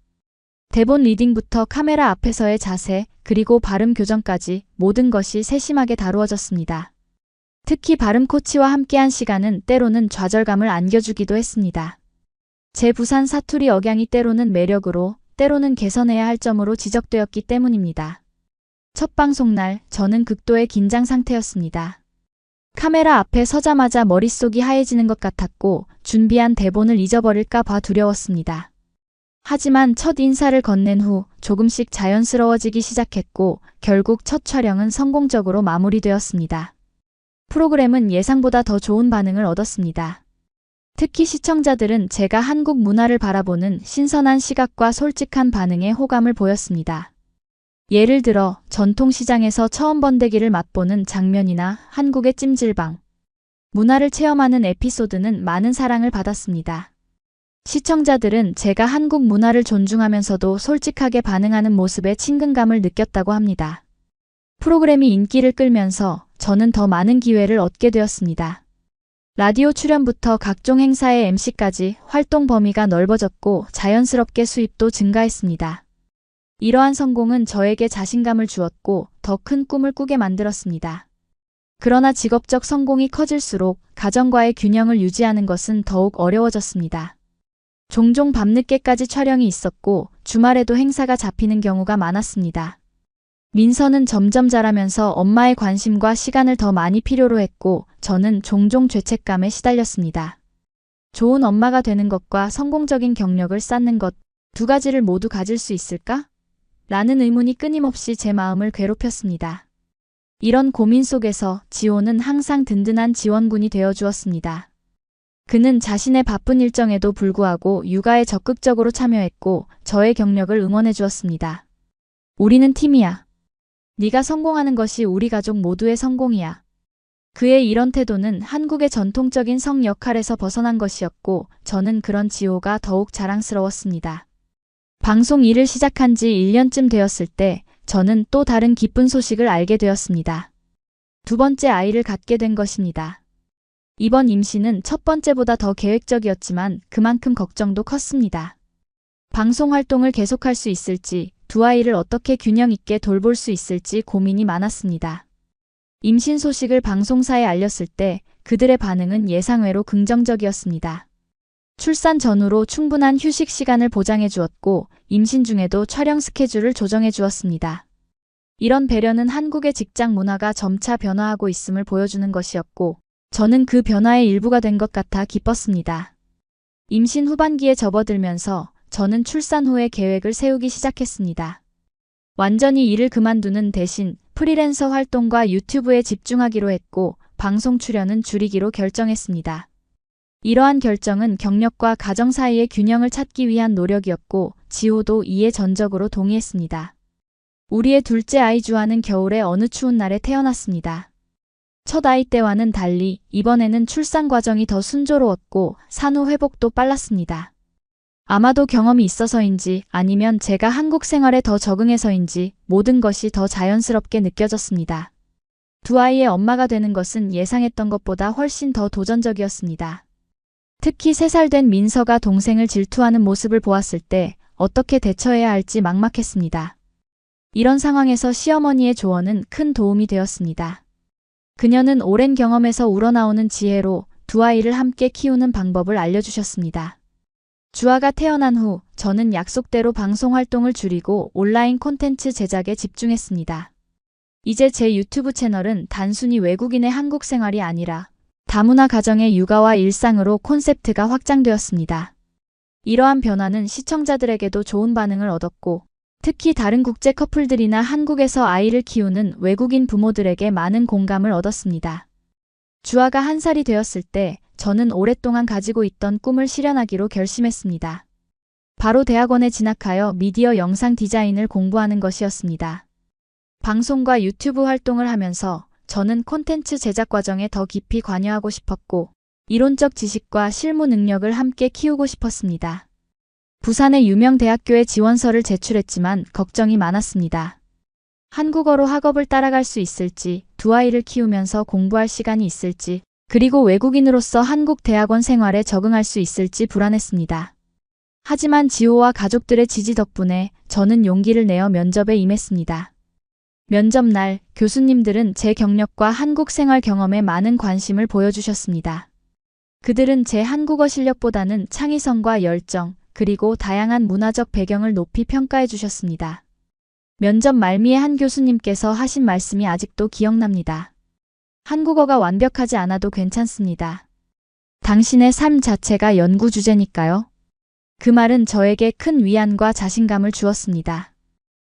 대본 리딩부터 카메라 앞에서의 자세, 그리고 발음 교정까지 모든 것이 세심하게 다루어졌습니다. 특히 발음 코치와 함께한 시간은 때로는 좌절감을 안겨주기도 했습니다. 제 부산 사투리 억양이 때로는 매력으로, 때로는 개선해야 할 점으로 지적되었기 때문입니다. 첫 방송날 저는 극도의 긴장 상태였습니다. 카메라 앞에 서자마자 머릿속이 하얘지는 것 같았고 준비한 대본을 잊어버릴까 봐 두려웠습니다. 하지만 첫 인사를 건넨 후 조금씩 자연스러워지기 시작했고 결국 첫 촬영은 성공적으로 마무리되었습니다. 프로그램은 예상보다 더 좋은 반응을 얻었습니다. 특히 시청자들은 제가 한국 문화를 바라보는 신선한 시각과 솔직한 반응에 호감을 보였습니다. 예를 들어 전통시장에서 처음 번데기를 맛보는 장면이나 한국의 찜질방, 문화를 체험하는 에피소드는 많은 사랑을 받았습니다. 시청자들은 제가 한국 문화를 존중하면서도 솔직하게 반응하는 모습에 친근감을 느꼈다고 합니다. 프로그램이 인기를 끌면서 저는 더 많은 기회를 얻게 되었습니다. 라디오 출연부터 각종 행사의 MC까지 활동 범위가 넓어졌고 자연스럽게 수입도 증가했습니다. 이러한 성공은 저에게 자신감을 주었고 더 큰 꿈을 꾸게 만들었습니다. 그러나 직업적 성공이 커질수록 가정과의 균형을 유지하는 것은 더욱 어려워졌습니다. 종종 밤늦게까지 촬영이 있었고 주말에도 행사가 잡히는 경우가 많았습니다. 민서는 점점 자라면서 엄마의 관심과 시간을 더 많이 필요로 했고 저는 종종 죄책감에 시달렸습니다. 좋은 엄마가 되는 것과 성공적인 경력을 쌓는 것, 두 가지를 모두 가질 수 있을까? 라는 의문이 끊임없이 제 마음을 괴롭혔습니다. 이런 고민 속에서 지호는 항상 든든한 지원군이 되어주었습니다. 그는 자신의 바쁜 일정에도 불구하고 육아에 적극적으로 참여했고 저의 경력을 응원해 주었습니다. 우리는 팀이야. 네가 성공하는 것이 우리 가족 모두의 성공이야. 그의 이런 태도는 한국의 전통적인 성 역할에서 벗어난 것이었고 저는 그런 지호가 더욱 자랑스러웠습니다. 방송 일을 시작한 지 1년쯤 되었을 때 저는 또 다른 기쁜 소식을 알게 되었습니다. 두 번째 아이를 갖게 된 것입니다. 이번 임신은 첫 번째보다 더 계획적이었지만 그만큼 걱정도 컸습니다. 방송 활동을 계속할 수 있을지, 두 아이를 어떻게 균형 있게 돌볼 수 있을지 고민이 많았습니다. 임신 소식을 방송사에 알렸을 때 그들의 반응은 예상외로 긍정적이었습니다. 출산 전후로 충분한 휴식 시간을 보장해 주었고 임신 중에도 촬영 스케줄을 조정해 주었습니다. 이런 배려는 한국의 직장 문화가 점차 변화하고 있음을 보여주는 것이었고 저는 그 변화의 일부가 된 것 같아 기뻤습니다. 임신 후반기에 접어들면서 저는 출산 후의 계획을 세우기 시작했습니다. 완전히 일을 그만두는 대신 프리랜서 활동과 유튜브에 집중하기로 했고 방송 출연은 줄이기로 결정했습니다. 이러한 결정은 경력과 가정 사이의 균형을 찾기 위한 노력이었고 지호도 이에 전적으로 동의했습니다. 우리의 둘째 아이 주아는 겨울의 어느 추운 날에 태어났습니다. 첫 아이 때와는 달리 이번에는 출산 과정이 더 순조로웠고 산후 회복도 빨랐습니다. 아마도 경험이 있어서인지 아니면 제가 한국 생활에 더 적응해서인지 모든 것이 더 자연스럽게 느껴졌습니다. 두 아이의 엄마가 되는 것은 예상했던 것보다 훨씬 더 도전적이었습니다. 특히 3살 된 민서가 동생을 질투하는 모습을 보았을 때 어떻게 대처해야 할지 막막했습니다. 이런 상황에서 시어머니의 조언은 큰 도움이 되었습니다. 그녀는 오랜 경험에서 우러나오는 지혜로 두 아이를 함께 키우는 방법을 알려주셨습니다. 주아가 태어난 후 저는 약속대로 방송 활동을 줄이고 온라인 콘텐츠 제작에 집중했습니다. 이제 제 유튜브 채널은 단순히 외국인의 한국 생활이 아니라 다문화 가정의 육아와 일상으로 콘셉트가 확장되었습니다. 이러한 변화는 시청자들에게도 좋은 반응을 얻었고 특히 다른 국제 커플들이나 한국에서 아이를 키우는 외국인 부모들에게 많은 공감을 얻었습니다. 주아가 1살이 되었을 때 저는 오랫동안 가지고 있던 꿈을 실현하기로 결심했습니다. 바로 대학원에 진학하여 미디어 영상 디자인을 공부하는 것이었습니다. 방송과 유튜브 활동을 하면서 저는 콘텐츠 제작 과정에 더 깊이 관여하고 싶었고 이론적 지식과 실무 능력을 함께 키우고 싶었습니다. 부산의 유명 대학교에 지원서를 제출했지만 걱정이 많았습니다. 한국어로 학업을 따라갈 수 있을지, 두 아이를 키우면서 공부할 시간이 있을지, 그리고 외국인으로서 한국 대학원 생활에 적응할 수 있을지 불안했습니다. 하지만 지호와 가족들의 지지 덕분에 저는 용기를 내어 면접에 임했습니다. 면접 날 교수님들은 제 경력과 한국 생활 경험에 많은 관심을 보여주셨습니다. 그들은 제 한국어 실력보다는 창의성과 열정, 그리고 다양한 문화적 배경을 높이 평가해 주셨습니다. 면접 말미에 한 교수님께서 하신 말씀이 아직도 기억납니다. 한국어가 완벽하지 않아도 괜찮습니다. 당신의 삶 자체가 연구 주제니까요. 그 말은 저에게 큰 위안과 자신감을 주었습니다.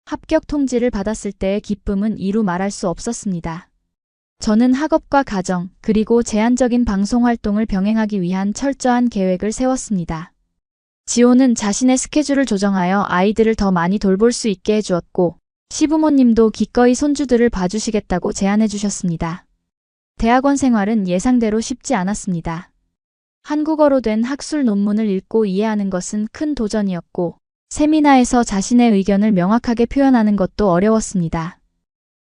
합격 통지를 받았을 때의 기쁨은 이루 말할 수 없었습니다. 저는 학업과 가정, 그리고 제한적인 방송 활동을 병행하기 위한 철저한 계획을 세웠습니다. 지호는 자신의 스케줄을 조정하여 아이들을 더 많이 돌볼 수 있게 해주었고 시부모님도 기꺼이 손주들을 봐주시겠다고 제안해 주셨습니다. 대학원 생활은 예상대로 쉽지 않았습니다. 한국어로 된 학술 논문을 읽고 이해하는 것은 큰 도전이었고 세미나에서 자신의 의견을 명확하게 표현하는 것도 어려웠습니다.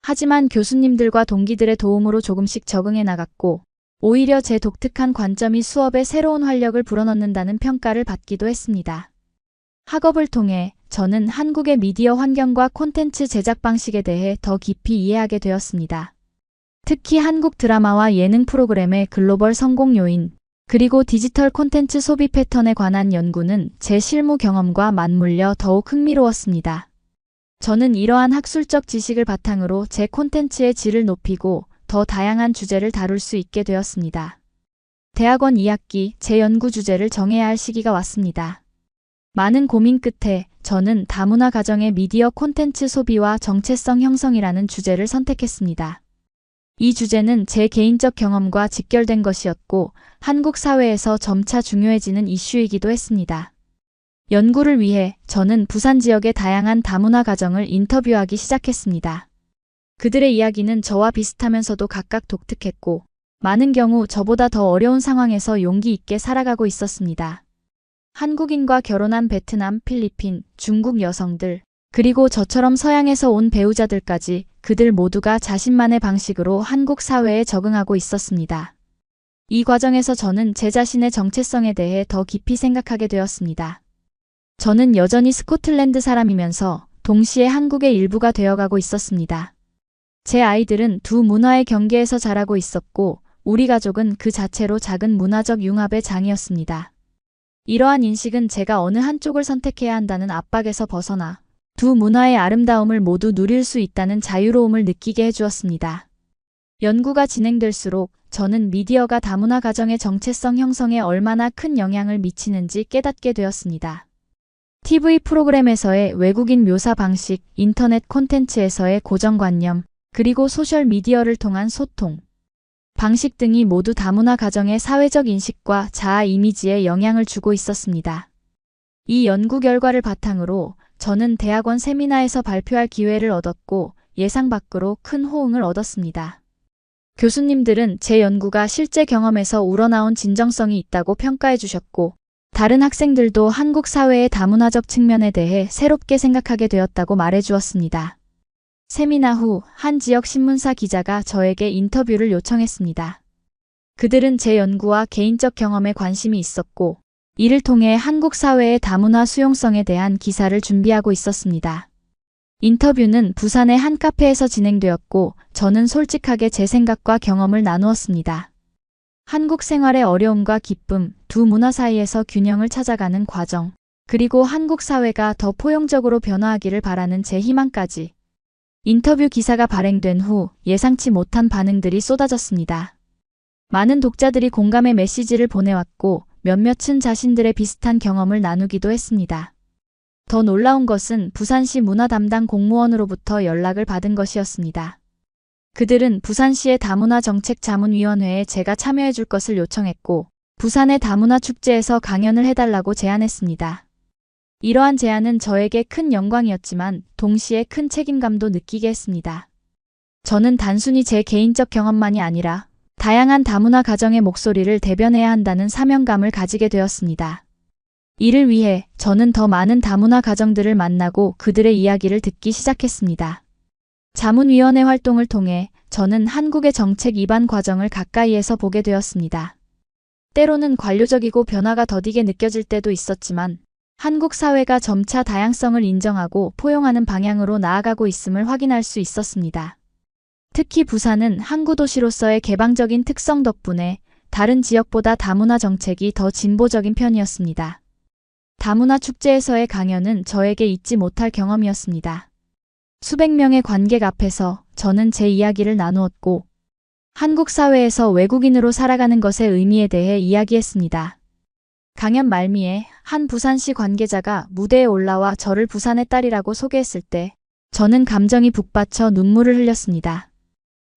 하지만 교수님들과 동기들의 도움으로 조금씩 적응해 나갔고 오히려 제 독특한 관점이 수업에 새로운 활력을 불어넣는다는 평가를 받기도 했습니다. 학업을 통해 저는 한국의 미디어 환경과 콘텐츠 제작 방식에 대해 더 깊이 이해하게 되었습니다. 특히 한국 드라마와 예능 프로그램의 글로벌 성공 요인, 그리고 디지털 콘텐츠 소비 패턴에 관한 연구는 제 실무 경험과 맞물려 더욱 흥미로웠습니다. 저는 이러한 학술적 지식을 바탕으로 제 콘텐츠의 질을 높이고 더 다양한 주제를 다룰 수 있게 되었습니다. 대학원 2학기 제 연구 주제를 정해야 할 시기가 왔습니다. 많은 고민 끝에 저는 다문화 가정의 미디어 콘텐츠 소비와 정체성 형성이라는 주제를 선택했습니다. 이 주제는 제 개인적 경험과 직결된 것이었고 한국 사회에서 점차 중요해지는 이슈이기도 했습니다. 연구를 위해 저는 부산 지역의 다양한 다문화 가정을 인터뷰하기 시작했습니다. 그들의 이야기는 저와 비슷하면서도 각각 독특했고 많은 경우 저보다 더 어려운 상황에서 용기 있게 살아가고 있었습니다. 한국인과 결혼한 베트남, 필리핀, 중국 여성들, 그리고 저처럼 서양에서 온 배우자들까지 그들 모두가 자신만의 방식으로 한국 사회에 적응하고 있었습니다. 이 과정에서 저는 제 자신의 정체성에 대해 더 깊이 생각하게 되었습니다. 저는 여전히 스코틀랜드 사람이면서 동시에 한국의 일부가 되어가고 있었습니다. 제 아이들은 두 문화의 경계에서 자라고 있었고 우리 가족은 그 자체로 작은 문화적 융합의 장이었습니다. 이러한 인식은 제가 어느 한쪽을 선택해야 한다는 압박에서 벗어나 두 문화의 아름다움을 모두 누릴 수 있다는 자유로움을 느끼게 해주었습니다. 연구가 진행될수록 저는 미디어가 다문화 가정의 정체성 형성에 얼마나 큰 영향을 미치는지 깨닫게 되었습니다. TV 프로그램에서의 외국인 묘사 방식, 인터넷 콘텐츠에서의 고정관념, 그리고 소셜미디어를 통한 소통, 방식 등이 모두 다문화 가정의 사회적 인식과 자아 이미지에 영향을 주고 있었습니다. 이 연구 결과를 바탕으로 저는 대학원 세미나에서 발표할 기회를 얻었고 예상 밖으로 큰 호응을 얻었습니다. 교수님들은 제 연구가 실제 경험에서 우러나온 진정성이 있다고 평가해 주셨고, 다른 학생들도 한국 사회의 다문화적 측면에 대해 새롭게 생각하게 되었다고 말해 주었습니다. 세미나 후 한 지역 신문사 기자가 저에게 인터뷰를 요청했습니다. 그들은 제 연구와 개인적 경험에 관심이 있었고, 이를 통해 한국 사회의 다문화 수용성에 대한 기사를 준비하고 있었습니다. 인터뷰는 부산의 한 카페에서 진행되었고, 저는 솔직하게 제 생각과 경험을 나누었습니다. 한국 생활의 어려움과 기쁨, 두 문화 사이에서 균형을 찾아가는 과정, 그리고 한국 사회가 더 포용적으로 변화하기를 바라는 제 희망까지. 인터뷰 기사가 발행된 후 예상치 못한 반응들이 쏟아졌습니다. 많은 독자들이 공감의 메시지를 보내왔고, 몇몇은 자신들의 비슷한 경험을 나누기도 했습니다. 더 놀라운 것은 부산시 문화 담당 공무원으로부터 연락을 받은 것이었습니다. 그들은 부산시의 다문화 정책 자문위원회에 제가 참여해 줄 것을 요청했고, 부산의 다문화 축제에서 강연을 해달라고 제안했습니다. 이러한 제안은 저에게 큰 영광이었지만 동시에 큰 책임감도 느끼게 했습니다. 저는 단순히 제 개인적 경험만이 아니라 다양한 다문화 가정의 목소리를 대변해야 한다는 사명감을 가지게 되었습니다. 이를 위해 저는 더 많은 다문화 가정들을 만나고 그들의 이야기를 듣기 시작했습니다. 자문위원회 활동을 통해 저는 한국의 정책 입안 과정을 가까이에서 보게 되었습니다. 때로는 관료적이고 변화가 더디게 느껴질 때도 있었지만 한국 사회가 점차 다양성을 인정하고 포용하는 방향으로 나아가고 있음을 확인할 수 있었습니다. 특히 부산은 항구 도시로서의 개방적인 특성 덕분에 다른 지역보다 다문화 정책이 더 진보적인 편이었습니다. 다문화 축제에서의 강연은 저에게 잊지 못할 경험이었습니다. 수백 명의 관객 앞에서 저는 제 이야기를 나누었고, 한국 사회에서 외국인으로 살아가는 것의 의미에 대해 이야기했습니다. 강연 말미에 한 부산시 관계자가 무대에 올라와 저를 부산의 딸이라고 소개했을 때 저는 감정이 북받쳐 눈물을 흘렸습니다.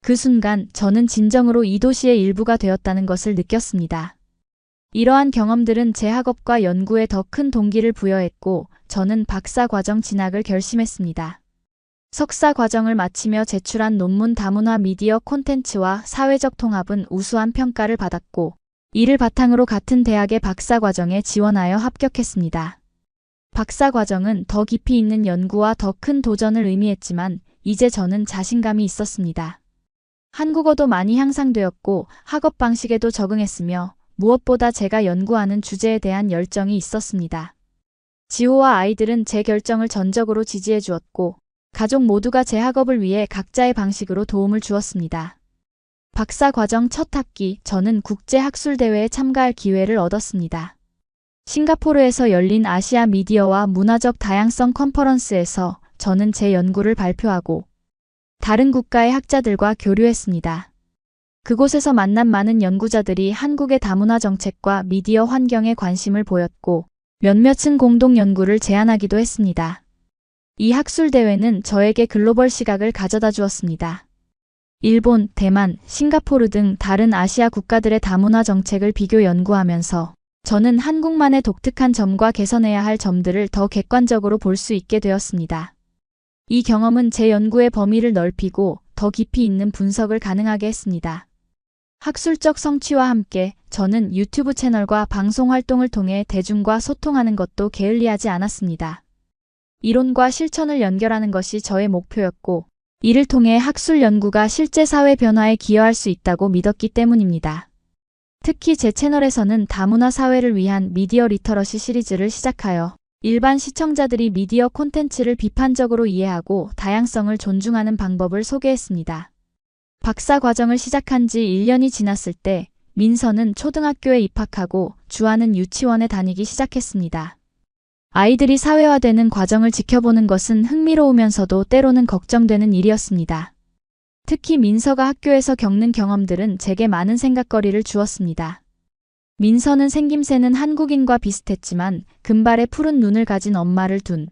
그 순간 저는 진정으로 이 도시의 일부가 되었다는 것을 느꼈습니다. 이러한 경험들은 제 학업과 연구에 더 큰 동기를 부여했고, 저는 박사 과정 진학을 결심했습니다. 석사 과정을 마치며 제출한 논문 다문화 미디어 콘텐츠와 사회적 통합은 우수한 평가를 받았고, 이를 바탕으로 같은 대학의 박사 과정에 지원하여 합격했습니다. 박사 과정은 더 깊이 있는 연구와 더 큰 도전을 의미했지만, 이제 저는 자신감이 있었습니다. 한국어도 많이 향상되었고, 학업 방식에도 적응했으며, 무엇보다 제가 연구하는 주제에 대한 열정이 있었습니다. 지호와 아이들은 제 결정을 전적으로 지지해 주었고, 가족 모두가 제 학업을 위해 각자의 방식으로 도움을 주었습니다. 박사 과정 첫 학기, 저는 국제학술대회에 참가할 기회를 얻었습니다. 싱가포르에서 열린 아시아 미디어와 문화적 다양성 컨퍼런스에서 저는 제 연구를 발표하고 다른 국가의 학자들과 교류했습니다. 그곳에서 만난 많은 연구자들이 한국의 다문화 정책과 미디어 환경에 관심을 보였고, 몇몇은 공동 연구를 제안하기도 했습니다. 이 학술대회는 저에게 글로벌 시각을 가져다 주었습니다. 일본, 대만, 싱가포르 등 다른 아시아 국가들의 다문화 정책을 비교 연구하면서 저는 한국만의 독특한 점과 개선해야 할 점들을 더 객관적으로 볼 수 있게 되었습니다. 이 경험은 제 연구의 범위를 넓히고 더 깊이 있는 분석을 가능하게 했습니다. 학술적 성취와 함께 저는 유튜브 채널과 방송 활동을 통해 대중과 소통하는 것도 게을리하지 않았습니다. 이론과 실천을 연결하는 것이 저의 목표였고, 이를 통해 학술 연구가 실제 사회 변화에 기여할 수 있다고 믿었기 때문입니다. 특히 제 채널에서는 다문화 사회를 위한 미디어 리터러시 시리즈를 시작하여 일반 시청자들이 미디어 콘텐츠를 비판적으로 이해하고 다양성을 존중하는 방법을 소개했습니다. 박사 과정을 시작한 지 1년이 지났을 때 민서는 초등학교에 입학하고 주아는 유치원에 다니기 시작했습니다. 아이들이 사회화되는 과정을 지켜보는 것은 흥미로우면서도 때로는 걱정되는 일이었습니다. 특히 민서가 학교에서 겪는 경험들은 제게 많은 생각거리를 주었습니다. 민서는 생김새는 한국인과 비슷했지만 금발의 푸른 눈을 가진 엄마를 둔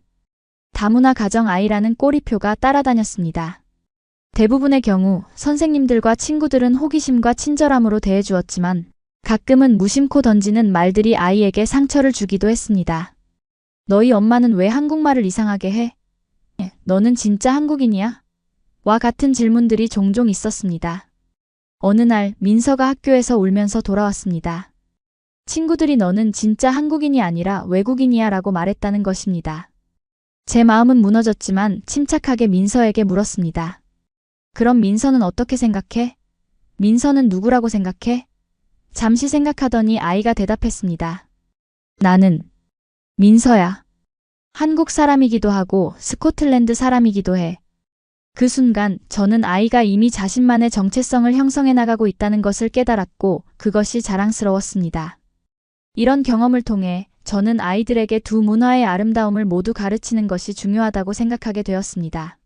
다문화 가정 아이라는 꼬리표가 따라다녔습니다. 대부분의 경우 선생님들과 친구들은 호기심과 친절함으로 대해주었지만 가끔은 무심코 던지는 말들이 아이에게 상처를 주기도 했습니다. 너희 엄마는 왜 한국말을 이상하게 해? 너는 진짜 한국인이야? 와 같은 질문들이 종종 있었습니다. 어느 날 민서가 학교에서 울면서 돌아왔습니다. 친구들이 너는 진짜 한국인이 아니라 외국인이야 라고 말했다는 것입니다. 제 마음은 무너졌지만 침착하게 민서에게 물었습니다. 그럼 민서는 어떻게 생각해? 민서는 누구라고 생각해? 잠시 생각하더니 아이가 대답했습니다. 나는 민서야. 한국 사람이기도 하고 스코틀랜드 사람이기도 해. 그 순간 저는 아이가 이미 자신만의 정체성을 형성해 나가고 있다는 것을 깨달았고 그것이 자랑스러웠습니다. 이런 경험을 통해 저는 아이들에게 두 문화의 아름다움을 모두 가르치는 것이 중요하다고 생각하게 되었습니다.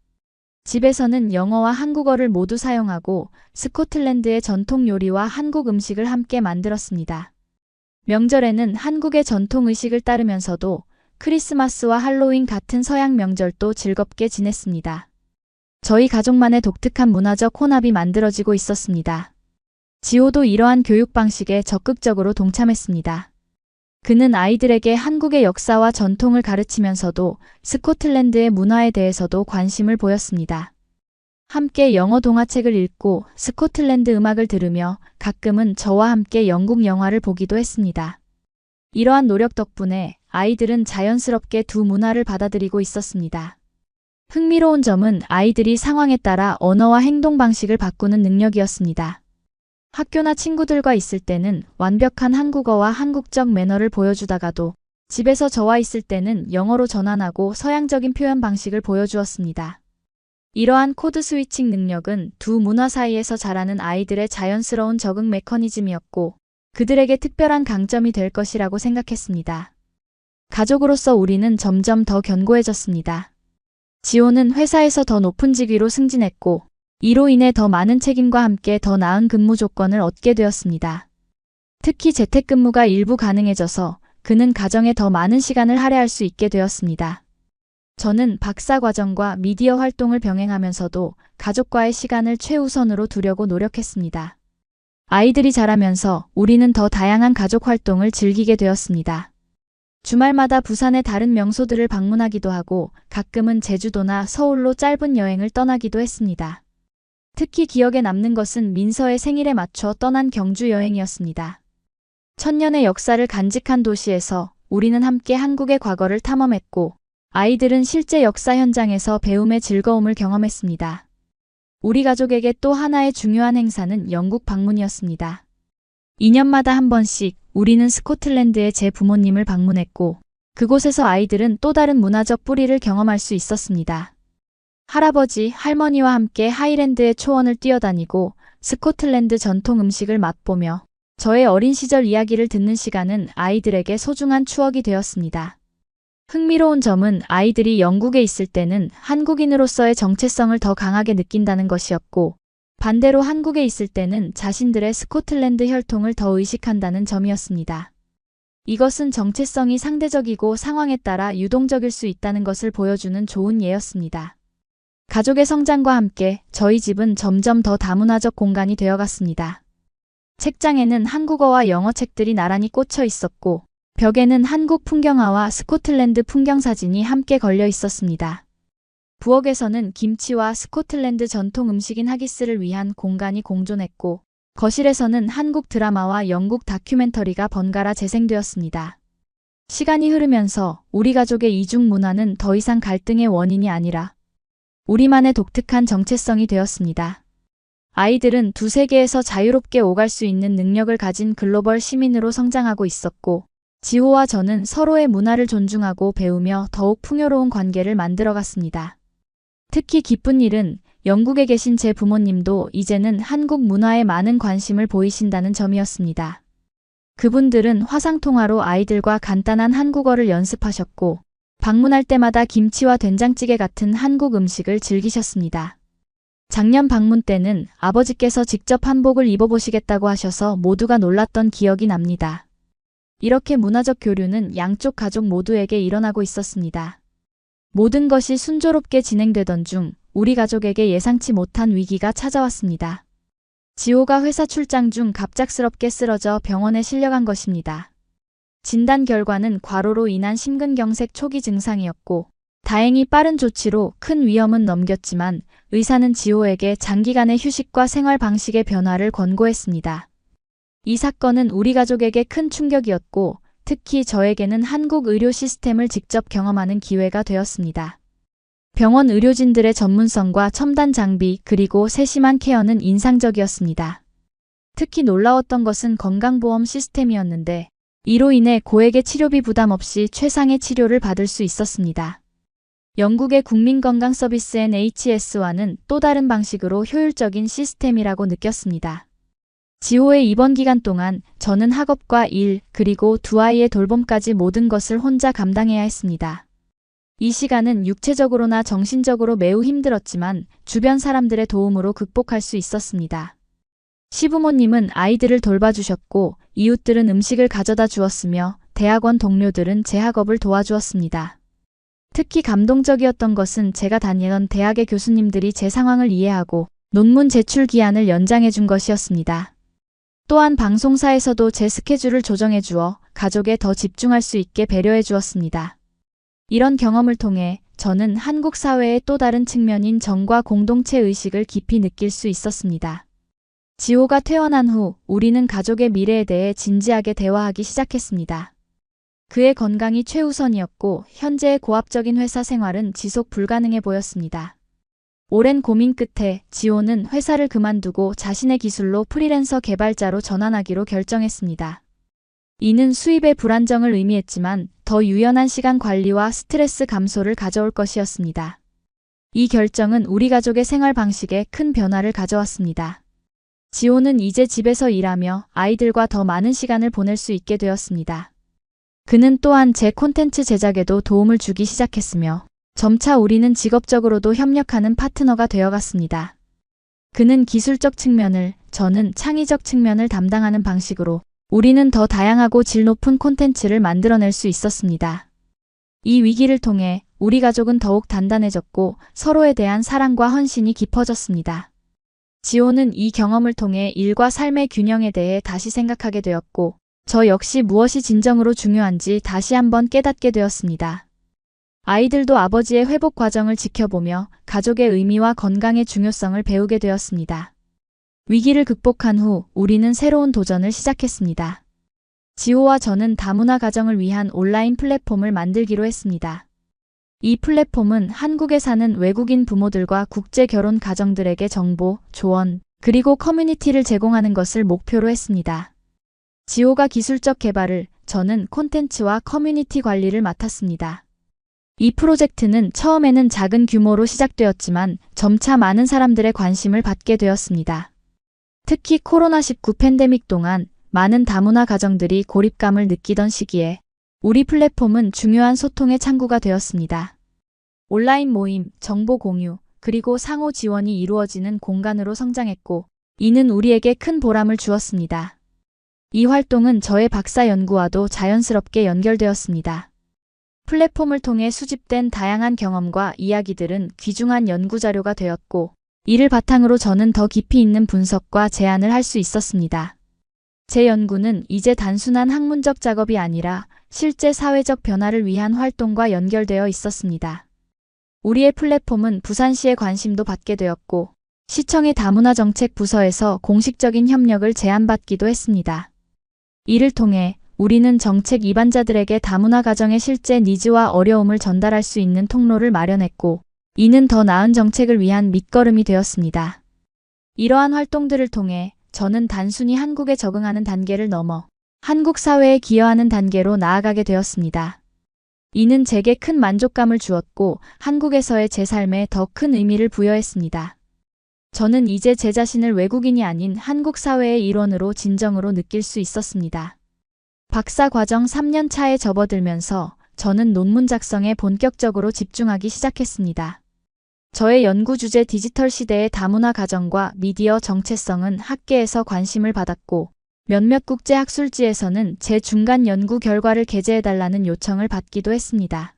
집에서는 영어와 한국어를 모두 사용하고 스코틀랜드의 전통 요리와 한국 음식을 함께 만들었습니다. 명절에는 한국의 전통 의식을 따르면서도 크리스마스와 할로윈 같은 서양 명절도 즐겁게 지냈습니다. 저희 가족만의 독특한 문화적 혼합이 만들어지고 있었습니다. 지호도 이러한 교육 방식에 적극적으로 동참했습니다. 그는 아이들에게 한국의 역사와 전통을 가르치면서도 스코틀랜드의 문화에 대해서도 관심을 보였습니다. 함께 영어 동화책을 읽고 스코틀랜드 음악을 들으며 가끔은 저와 함께 영국 영화를 보기도 했습니다. 이러한 노력 덕분에 아이들은 자연스럽게 두 문화를 받아들이고 있었습니다. 흥미로운 점은 아이들이 상황에 따라 언어와 행동 방식을 바꾸는 능력이었습니다. 학교나 친구들과 있을 때는 완벽한 한국어와 한국적 매너를 보여주다가도 집에서 저와 있을 때는 영어로 전환하고 서양적인 표현 방식을 보여주었습니다. 이러한 코드 스위칭 능력은 두 문화 사이에서 자라는 아이들의 자연스러운 적응 메커니즘이었고 그들에게 특별한 강점이 될 것이라고 생각했습니다. 가족으로서 우리는 점점 더 견고해졌습니다. 지호는 회사에서 더 높은 직위로 승진했고 이로 인해 더 많은 책임과 함께 더 나은 근무 조건을 얻게 되었습니다. 특히 재택근무가 일부 가능해져서 그는 가정에 더 많은 시간을 할애할 수 있게 되었습니다. 저는 박사과정과 미디어 활동을 병행하면서도 가족과의 시간을 최우선으로 두려고 노력했습니다. 아이들이 자라면서 우리는 더 다양한 가족 활동을 즐기게 되었습니다. 주말마다 부산의 다른 명소들을 방문하기도 하고 가끔은 제주도나 서울로 짧은 여행을 떠나기도 했습니다. 특히 기억에 남는 것은 민서의 생일에 맞춰 떠난 경주 여행이었습니다. 천년의 역사를 간직한 도시에서 우리는 함께 한국의 과거를 탐험했고 아이들은 실제 역사 현장에서 배움의 즐거움을 경험했습니다. 우리 가족에게 또 하나의 중요한 행사는 영국 방문이었습니다. 2년마다 한 번씩 우리는 스코틀랜드의 제 부모님을 방문했고 그곳에서 아이들은 또 다른 문화적 뿌리를 경험할 수 있었습니다. 할아버지, 할머니와 함께 하이랜드의 초원을 뛰어다니고 스코틀랜드 전통 음식을 맛보며 저의 어린 시절 이야기를 듣는 시간은 아이들에게 소중한 추억이 되었습니다. 흥미로운 점은 아이들이 영국에 있을 때는 한국인으로서의 정체성을 더 강하게 느낀다는 것이었고 반대로 한국에 있을 때는 자신들의 스코틀랜드 혈통을 더 의식한다는 점이었습니다. 이것은 정체성이 상대적이고 상황에 따라 유동적일 수 있다는 것을 보여주는 좋은 예였습니다. 가족의 성장과 함께 저희 집은 점점 더 다문화적 공간이 되어갔습니다. 책장에는 한국어와 영어 책들이 나란히 꽂혀 있었고 벽에는 한국 풍경화와 스코틀랜드 풍경사진이 함께 걸려 있었습니다. 부엌에서는 김치와 스코틀랜드 전통 음식인 하기스를 위한 공간이 공존했고 거실에서는 한국 드라마와 영국 다큐멘터리가 번갈아 재생되었습니다. 시간이 흐르면서 우리 가족의 이중 문화는 더 이상 갈등의 원인이 아니라 우리만의 독특한 정체성이 되었습니다. 아이들은 두 세계에서 자유롭게 오갈 수 있는 능력을 가진 글로벌 시민으로 성장하고 있었고 지호와 저는 서로의 문화를 존중하고 배우며 더욱 풍요로운 관계를 만들어갔습니다. 특히 기쁜 일은 영국에 계신 제 부모님도 이제는 한국 문화에 많은 관심을 보이신다는 점이었습니다. 그분들은 화상통화로 아이들과 간단한 한국어를 연습하셨고 방문할 때마다 김치와 된장찌개 같은 한국 음식을 즐기셨습니다. 작년 방문 때는 아버지께서 직접 한복을 입어보시겠다고 하셔서 모두가 놀랐던 기억이 납니다. 이렇게 문화적 교류는 양쪽 가족 모두에게 일어나고 있었습니다. 모든 것이 순조롭게 진행되던 중 우리 가족에게 예상치 못한 위기가 찾아왔습니다. 지호가 회사 출장 중 갑작스럽게 쓰러져 병원에 실려간 것입니다. 진단 결과는 과로로 인한 심근경색 초기 증상이었고, 다행히 빠른 조치로 큰 위험은 넘겼지만 의사는 지호에게 장기간의 휴식과 생활 방식의 변화를 권고했습니다. 이 사건은 우리 가족에게 큰 충격이었고, 특히 저에게는 한국 의료 시스템을 직접 경험하는 기회가 되었습니다. 병원 의료진들의 전문성과 첨단 장비 그리고 세심한 케어는 인상적이었습니다. 특히 놀라웠던 것은 건강보험 시스템이었는데, 이로 인해 고액의 치료비 부담 없이 최상의 치료를 받을 수 있었습니다. 영국의 국민건강서비스 NHS와는 또 다른 방식으로 효율적인 시스템이라고 느꼈습니다. 지호의 입원 기간 동안 저는 학업과 일, 그리고 두 아이의 돌봄까지 모든 것을 혼자 감당해야 했습니다. 이 시간은 육체적으로나 정신적으로 매우 힘들었지만 주변 사람들의 도움으로 극복할 수 있었습니다. 시부모님은 아이들을 돌봐주셨고, 이웃들은 음식을 가져다 주었으며 대학원 동료들은 제 학업을 도와주었습니다. 특히 감동적이었던 것은 제가 다니던 대학의 교수님들이 제 상황을 이해하고 논문 제출 기한을 연장해 준 것이었습니다. 또한 방송사에서도 제 스케줄을 조정해 주어 가족에 더 집중할 수 있게 배려해 주었습니다. 이런 경험을 통해 저는 한국 사회의 또 다른 측면인 정과 공동체 의식을 깊이 느낄 수 있었습니다. 지호가 퇴원한 후 우리는 가족의 미래에 대해 진지하게 대화하기 시작했습니다. 그의 건강이 최우선이었고 현재의 고압적인 회사 생활은 지속 불가능해 보였습니다. 오랜 고민 끝에 지호는 회사를 그만두고 자신의 기술로 프리랜서 개발자로 전환하기로 결정했습니다. 이는 수입의 불안정을 의미했지만 더 유연한 시간 관리와 스트레스 감소를 가져올 것이었습니다. 이 결정은 우리 가족의 생활 방식에 큰 변화를 가져왔습니다. 지호는 이제 집에서 일하며 아이들과 더 많은 시간을 보낼 수 있게 되었습니다. 그는 또한 제 콘텐츠 제작에도 도움을 주기 시작했으며 점차 우리는 직업적으로도 협력하는 파트너가 되어갔습니다. 그는 기술적 측면을, 저는 창의적 측면을 담당하는 방식으로 우리는 더 다양하고 질 높은 콘텐츠를 만들어낼 수 있었습니다. 이 위기를 통해 우리 가족은 더욱 단단해졌고 서로에 대한 사랑과 헌신이 깊어졌습니다. 지호는 이 경험을 통해 일과 삶의 균형에 대해 다시 생각하게 되었고, 저 역시 무엇이 진정으로 중요한지 다시 한번 깨닫게 되었습니다. 아이들도 아버지의 회복 과정을 지켜보며 가족의 의미와 건강의 중요성을 배우게 되었습니다. 위기를 극복한 후 우리는 새로운 도전을 시작했습니다. 지호와 저는 다문화 가정을 위한 온라인 플랫폼을 만들기로 했습니다. 이 플랫폼은 한국에 사는 외국인 부모들과 국제 결혼 가정들에게 정보, 조언, 그리고 커뮤니티를 제공하는 것을 목표로 했습니다. 지호가 기술적 개발을, 저는 콘텐츠와 커뮤니티 관리를 맡았습니다. 이 프로젝트는 처음에는 작은 규모로 시작되었지만 점차 많은 사람들의 관심을 받게 되었습니다. 특히 코로나19 팬데믹 동안 많은 다문화 가정들이 고립감을 느끼던 시기에 우리 플랫폼은 중요한 소통의 창구가 되었습니다. 온라인 모임, 정보 공유, 그리고 상호 지원이 이루어지는 공간으로 성장했고, 이는 우리에게 큰 보람을 주었습니다. 이 활동은 저의 박사 연구와도 자연스럽게 연결되었습니다. 플랫폼을 통해 수집된 다양한 경험과 이야기들은 귀중한 연구자료가 되었고, 이를 바탕으로 저는 더 깊이 있는 분석과 제안을 할 수 있었습니다. 제 연구는 이제 단순한 학문적 작업이 아니라 실제 사회적 변화를 위한 활동과 연결되어 있었습니다. 우리의 플랫폼은 부산시의 관심도 받게 되었고, 시청의 다문화 정책 부서에서 공식적인 협력을 제안받기도 했습니다. 이를 통해 우리는 정책 입안자들에게 다문화 가정의 실제 니즈와 어려움을 전달할 수 있는 통로를 마련했고, 이는 더 나은 정책을 위한 밑거름이 되었습니다. 이러한 활동들을 통해 저는 단순히 한국에 적응하는 단계를 넘어 한국 사회에 기여하는 단계로 나아가게 되었습니다. 이는 제게 큰 만족감을 주었고 한국에서의 제 삶에 더 큰 의미를 부여했습니다. 저는 이제 제 자신을 외국인이 아닌 한국 사회의 일원으로 진정으로 느낄 수 있었습니다. 박사 과정 3년 차에 접어들면서 저는 논문 작성에 본격적으로 집중하기 시작했습니다. 저의 연구 주제 디지털 시대의 다문화 가정과 미디어 정체성은 학계에서 관심을 받았고, 몇몇 국제 학술지에서는 제 중간 연구 결과를 게재해달라는 요청을 받기도 했습니다.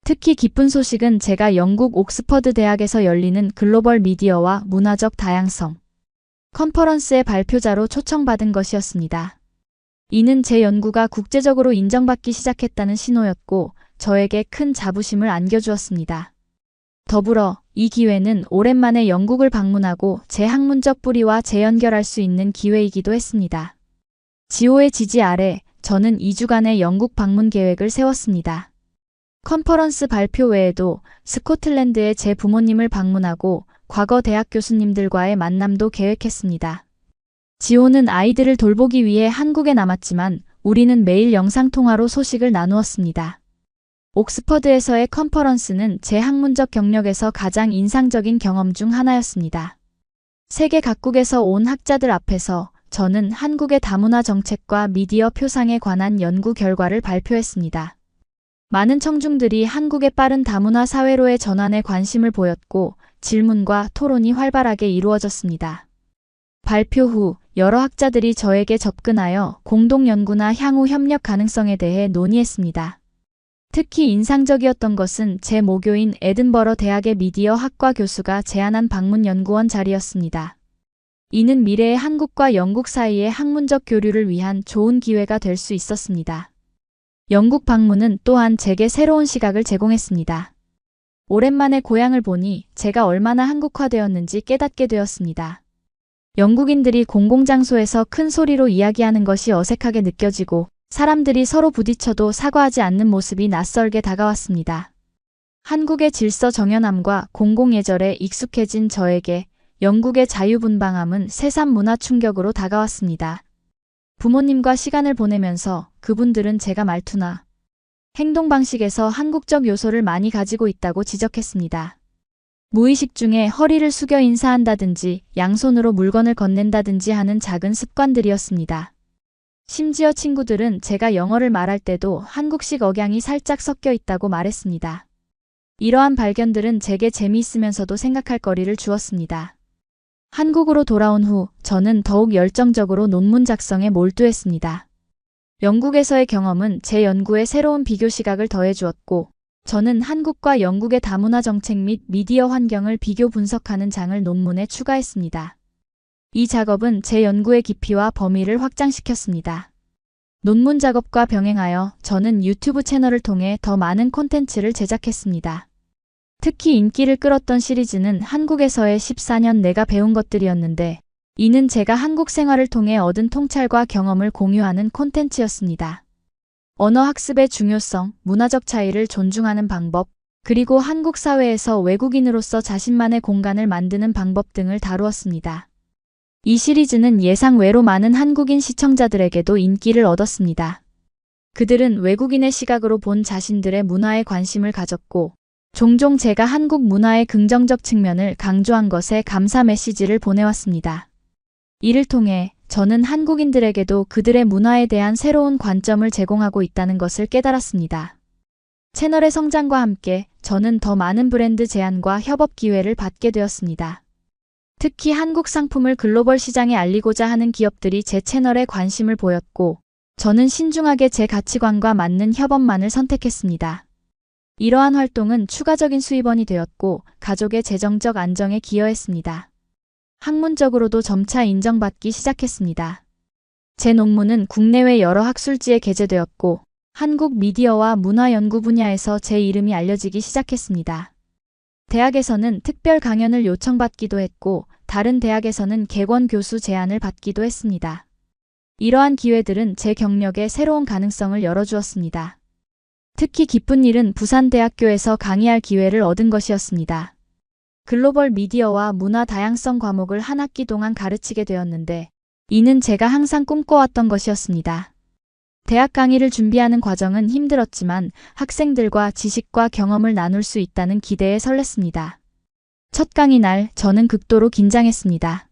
특히 기쁜 소식은 제가 영국 옥스퍼드 대학에서 열리는 글로벌 미디어와 문화적 다양성 컨퍼런스의 발표자로 초청받은 것이었습니다. 이는 제 연구가 국제적으로 인정받기 시작했다는 신호였고 저에게 큰 자부심을 안겨주었습니다. 더불어 이 기회는 오랜만에 영국을 방문하고 제 학문적 뿌리와 재연결할 수 있는 기회이기도 했습니다. 지호의 지지 아래 저는 2주간의 영국 방문 계획을 세웠습니다. 컨퍼런스 발표 외에도 스코틀랜드의 제 부모님을 방문하고 과거 대학 교수님들과의 만남도 계획했습니다. 지호는 아이들을 돌보기 위해 한국에 남았지만 우리는 매일 영상통화로 소식을 나누었습니다. 옥스퍼드에서의 컨퍼런스는 제 학문적 경력에서 가장 인상적인 경험 중 하나였습니다. 세계 각국에서 온 학자들 앞에서 저는 한국의 다문화 정책과 미디어 표상에 관한 연구 결과를 발표했습니다. 많은 청중들이 한국의 빠른 다문화 사회로의 전환에 관심을 보였고 질문과 토론이 활발하게 이루어졌습니다. 발표 후 여러 학자들이 저에게 접근하여 공동 연구나 향후 협력 가능성에 대해 논의했습니다. 특히 인상적이었던 것은 제 모교인 에든버러 대학의 미디어 학과 교수가 제안한 방문 연구원 자리였습니다. 이는 미래의 한국과 영국 사이의 학문적 교류를 위한 좋은 기회가 될 수 있었습니다. 영국 방문은 또한 제게 새로운 시각을 제공했습니다. 오랜만에 고향을 보니 제가 얼마나 한국화되었는지 깨닫게 되었습니다. 영국인들이 공공장소에서 큰 소리로 이야기하는 것이 어색하게 느껴지고 사람들이 서로 부딪혀도 사과하지 않는 모습이 낯설게 다가왔습니다. 한국의 질서 정연함과 공공예절에 익숙해진 저에게 영국의 자유분방함은 새삼 문화 충격으로 다가왔습니다. 부모님과 시간을 보내면서 그분들은 제가 말투나 행동 방식에서 한국적 요소를 많이 가지고 있다고 지적했습니다. 무의식 중에 허리를 숙여 인사한다든지 양손으로 물건을 건넨다든지 하는 작은 습관들이었습니다. 심지어 친구들은 제가 영어를 말할 때도 한국식 억양이 살짝 섞여 있다고 말했습니다. 이러한 발견들은 제게 재미있으면서도 생각할 거리를 주었습니다. 한국으로 돌아온 후 저는 더욱 열정적으로 논문 작성에 몰두했습니다. 영국에서의 경험은 제 연구에 새로운 비교 시각을 더해주었고 저는 한국과 영국의 다문화 정책 및 미디어 환경을 비교 분석하는 장을 논문에 추가했습니다. 이 작업은 제 연구의 깊이와 범위를 확장시켰습니다. 논문 작업과 병행하여 저는 유튜브 채널을 통해 더 많은 콘텐츠를 제작했습니다. 특히 인기를 끌었던 시리즈는 한국에서의 14년 내가 배운 것들이었는데 이는 제가 한국 생활을 통해 얻은 통찰과 경험을 공유하는 콘텐츠였습니다. 언어 학습의 중요성, 문화적 차이를 존중하는 방법, 그리고 한국 사회에서 외국인으로서 자신만의 공간을 만드는 방법 등을 다루었습니다. 이 시리즈는 예상 외로 많은 한국인 시청자들에게도 인기를 얻었습니다. 그들은 외국인의 시각으로 본 자신들의 문화에 관심을 가졌고 종종 제가 한국 문화의 긍정적 측면을 강조한 것에 감사 메시지를 보내왔습니다. 이를 통해 저는 한국인들에게도 그들의 문화에 대한 새로운 관점을 제공하고 있다는 것을 깨달았습니다. 채널의 성장과 함께 저는 더 많은 브랜드 제안과 협업 기회를 받게 되었습니다. 특히 한국 상품을 글로벌 시장에 알리고자 하는 기업들이 제 채널에 관심을 보였고 저는 신중하게 제 가치관과 맞는 협업만을 선택했습니다. 이러한 활동은 추가적인 수입원이 되었고 가족의 재정적 안정에 기여했습니다. 학문적으로도 점차 인정받기 시작했습니다. 제 논문은 국내외 여러 학술지에 게재되었고 한국 미디어와 문화 연구 분야에서 제 이름이 알려지기 시작했습니다. 대학에서는 특별 강연을 요청받기도 했고 다른 대학에서는 객원 교수 제안을 받기도 했습니다. 이러한 기회들은 제 경력에 새로운 가능성을 열어주었습니다. 특히 기쁜 일은 부산대학교에서 강의할 기회를 얻은 것이었습니다. 글로벌 미디어와 문화 다양성 과목을 한 학기 동안 가르치게 되었는데 이는 제가 항상 꿈꿔왔던 것이었습니다. 대학 강의를 준비하는 과정은 힘들었지만 학생들과 지식과 경험을 나눌 수 있다는 기대에 설렜습니다. 첫 강의 날 저는 극도로 긴장했습니다.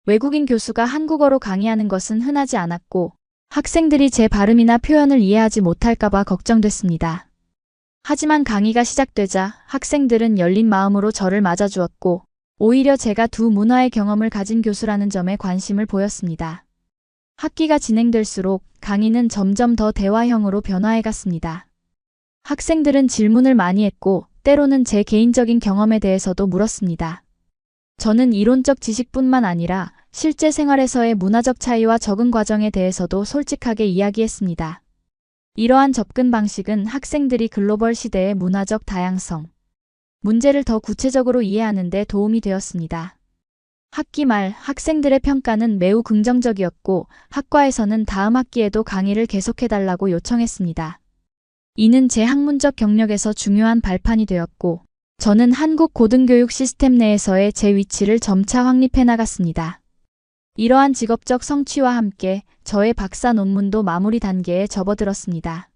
외국인 교수가 한국어로 강의하는 것은 흔하지 않았고 학생들이 제 발음이나 표현을 이해하지 못할까봐 걱정됐습니다. 하지만 강의가 시작되자 학생들은 열린 마음으로 저를 맞아주었고 오히려 제가 두 문화의 경험을 가진 교수라는 점에 관심을 보였습니다. 학기가 진행될수록 강의는 점점 더 대화형으로 변화해갔습니다. 학생들은 질문을 많이 했고 때로는 제 개인적인 경험에 대해서도 물었습니다. 저는 이론적 지식뿐만 아니라 실제 생활에서의 문화적 차이와 적응 과정에 대해서도 솔직하게 이야기했습니다. 이러한 접근 방식은 학생들이 글로벌 시대의 문화적 다양성, 문제를 더 구체적으로 이해하는 데 도움이 되었습니다. 학기 말 학생들의 평가는 매우 긍정적이었고 학과에서는 다음 학기에도 강의를 계속해달라고 요청했습니다. 이는 제 학문적 경력에서 중요한 발판이 되었고 저는 한국 고등교육 시스템 내에서의 제 위치를 점차 확립해 나갔습니다. 이러한 직업적 성취와 함께 저의 박사 논문도 마무리 단계에 접어들었습니다.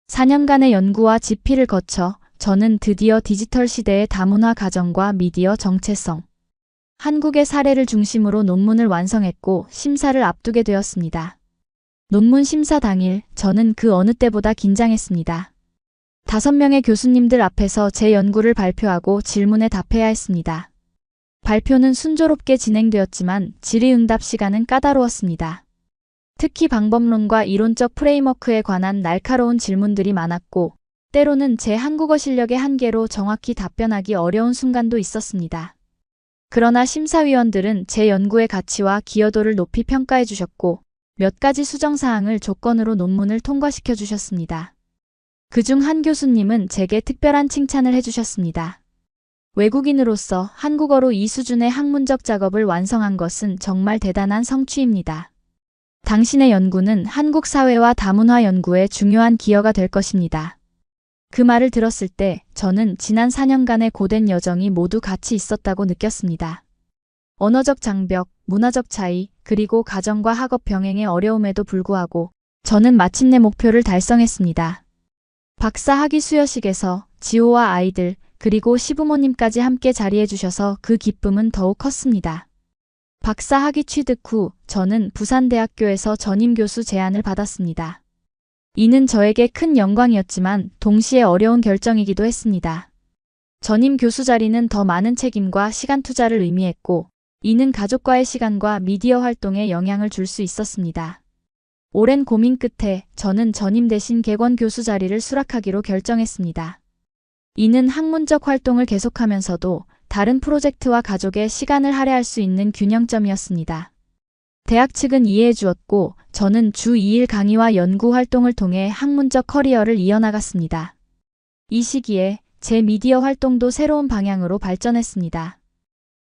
4년간의 연구와 집필을 거쳐 저는 드디어 디지털 시대의 다문화 가정과 미디어 정체성, 한국의 사례를 중심으로 논문을 완성했고 심사를 앞두게 되었습니다. 논문 심사 당일 저는 그 어느 때보다 긴장했습니다. 5명의 교수님들 앞에서 제 연구를 발표하고 질문에 답해야 했습니다. 발표는 순조롭게 진행되었지만 질의응답 시간은 까다로웠습니다. 특히 방법론과 이론적 프레임워크에 관한 날카로운 질문들이 많았고 때로는 제 한국어 실력의 한계로 정확히 답변하기 어려운 순간도 있었습니다. 그러나 심사위원들은 제 연구의 가치와 기여도를 높이 평가해 주셨고 몇 가지 수정사항을 조건으로 논문을 통과시켜 주셨습니다. 그중 한 교수님은 제게 특별한 칭찬을 해주셨습니다. 외국인으로서 한국어로 이 수준의 학문적 작업을 완성한 것은 정말 대단한 성취입니다. 당신의 연구는 한국 사회와 다문화 연구에 중요한 기여가 될 것입니다. 그 말을 들었을 때 저는 지난 4년간의 고된 여정이 모두 가치 있었다고 느꼈습니다. 언어적 장벽, 문화적 차이, 그리고 가정과 학업 병행의 어려움에도 불구하고 저는 마침내 목표를 달성했습니다. 박사 학위 수여식에서 지호와 아이들, 그리고 시부모님까지 함께 자리해 주셔서 그 기쁨은 더욱 컸습니다. 박사 학위 취득 후 저는 부산대학교에서 전임 교수 제안을 받았습니다. 이는 저에게 큰 영광이었지만 동시에 어려운 결정이기도 했습니다. 전임 교수 자리는 더 많은 책임과 시간 투자를 의미했고 이는 가족과의 시간과 미디어 활동에 영향을 줄 수 있었습니다. 오랜 고민 끝에 저는 전임 대신 객원 교수 자리를 수락하기로 결정했습니다. 이는 학문적 활동을 계속하면서도 다른 프로젝트와 가족의 시간을 할애할 수 있는 균형점이었습니다. 대학 측은 이해해 주었고 저는 주 2일 강의와 연구 활동을 통해 학문적 커리어를 이어나갔습니다. 이 시기에 제 미디어 활동도 새로운 방향으로 발전했습니다.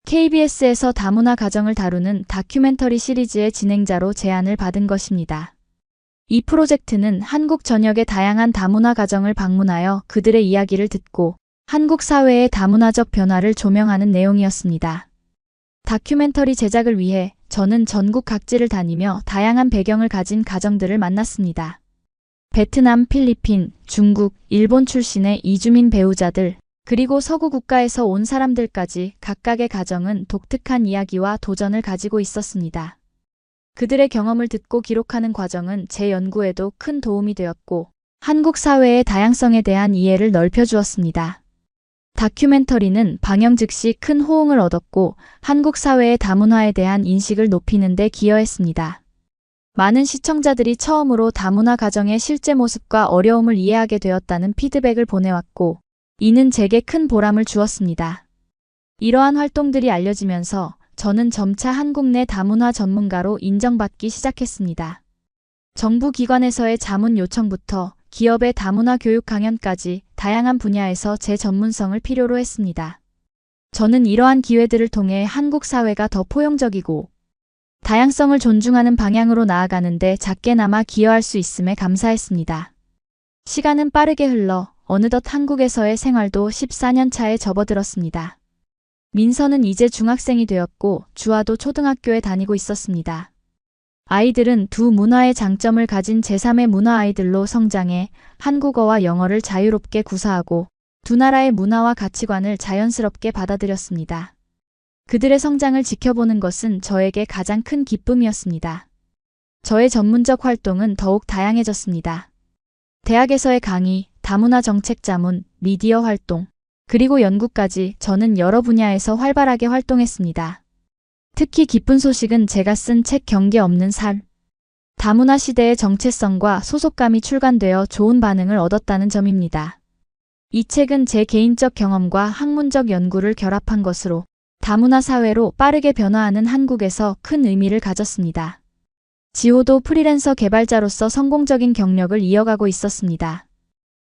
KBS에서 다문화 가정을 다루는 다큐멘터리 시리즈의 진행자로 제안을 받은 것입니다. 이 프로젝트는 한국 전역의 다양한 다문화 가정을 방문하여 그들의 이야기를 듣고 한국 사회의 다문화적 변화를 조명하는 내용이었습니다. 다큐멘터리 제작을 위해 저는 전국 각지를 다니며 다양한 배경을 가진 가정들을 만났습니다. 베트남, 필리핀, 중국, 일본 출신의 이주민 배우자들, 그리고 서구 국가에서 온 사람들까지 각각의 가정은 독특한 이야기와 도전을 가지고 있었습니다. 그들의 경험을 듣고 기록하는 과정은 제 연구에도 큰 도움이 되었고 한국 사회의 다양성에 대한 이해를 넓혀주었습니다. 다큐멘터리는 방영 즉시 큰 호응을 얻었고 한국 사회의 다문화에 대한 인식을 높이는 데 기여했습니다. 많은 시청자들이 처음으로 다문화 가정의 실제 모습과 어려움을 이해하게 되었다는 피드백을 보내왔고 이는 제게 큰 보람을 주었습니다. 이러한 활동들이 알려지면서 저는 점차 한국 내 다문화 전문가로 인정받기 시작했습니다. 정부 기관에서의 자문 요청부터 기업의 다문화 교육 강연까지 다양한 분야에서 제 전문성을 필요로 했습니다. 저는 이러한 기회들을 통해 한국 사회가 더 포용적이고 다양성을 존중하는 방향으로 나아가는데 작게나마 기여할 수 있음에 감사했습니다. 시간은 빠르게 흘러 어느덧 한국에서의 생활도 14년 차에 접어들었습니다. 민서는 이제 중학생이 되었고 주아도 초등학교에 다니고 있었습니다. 아이들은 두 문화의 장점을 가진 제3의 문화 아이들로 성장해 한국어와 영어를 자유롭게 구사하고 두 나라의 문화와 가치관을 자연스럽게 받아들였습니다. 그들의 성장을 지켜보는 것은 저에게 가장 큰 기쁨이었습니다. 저의 전문적 활동은 더욱 다양해졌습니다. 대학에서의 강의, 다문화 정책 자문, 미디어 활동, 그리고 연구까지 저는 여러 분야에서 활발하게 활동했습니다. 특히 기쁜 소식은 제가 쓴 책 경계 없는 삶, 다문화 시대의 정체성과 소속감이 출간되어 좋은 반응을 얻었다는 점입니다. 이 책은 제 개인적 경험과 학문적 연구를 결합한 것으로 다문화 사회로 빠르게 변화하는 한국에서 큰 의미를 가졌습니다. 지호도 프리랜서 개발자로서 성공적인 경력을 이어가고 있었습니다.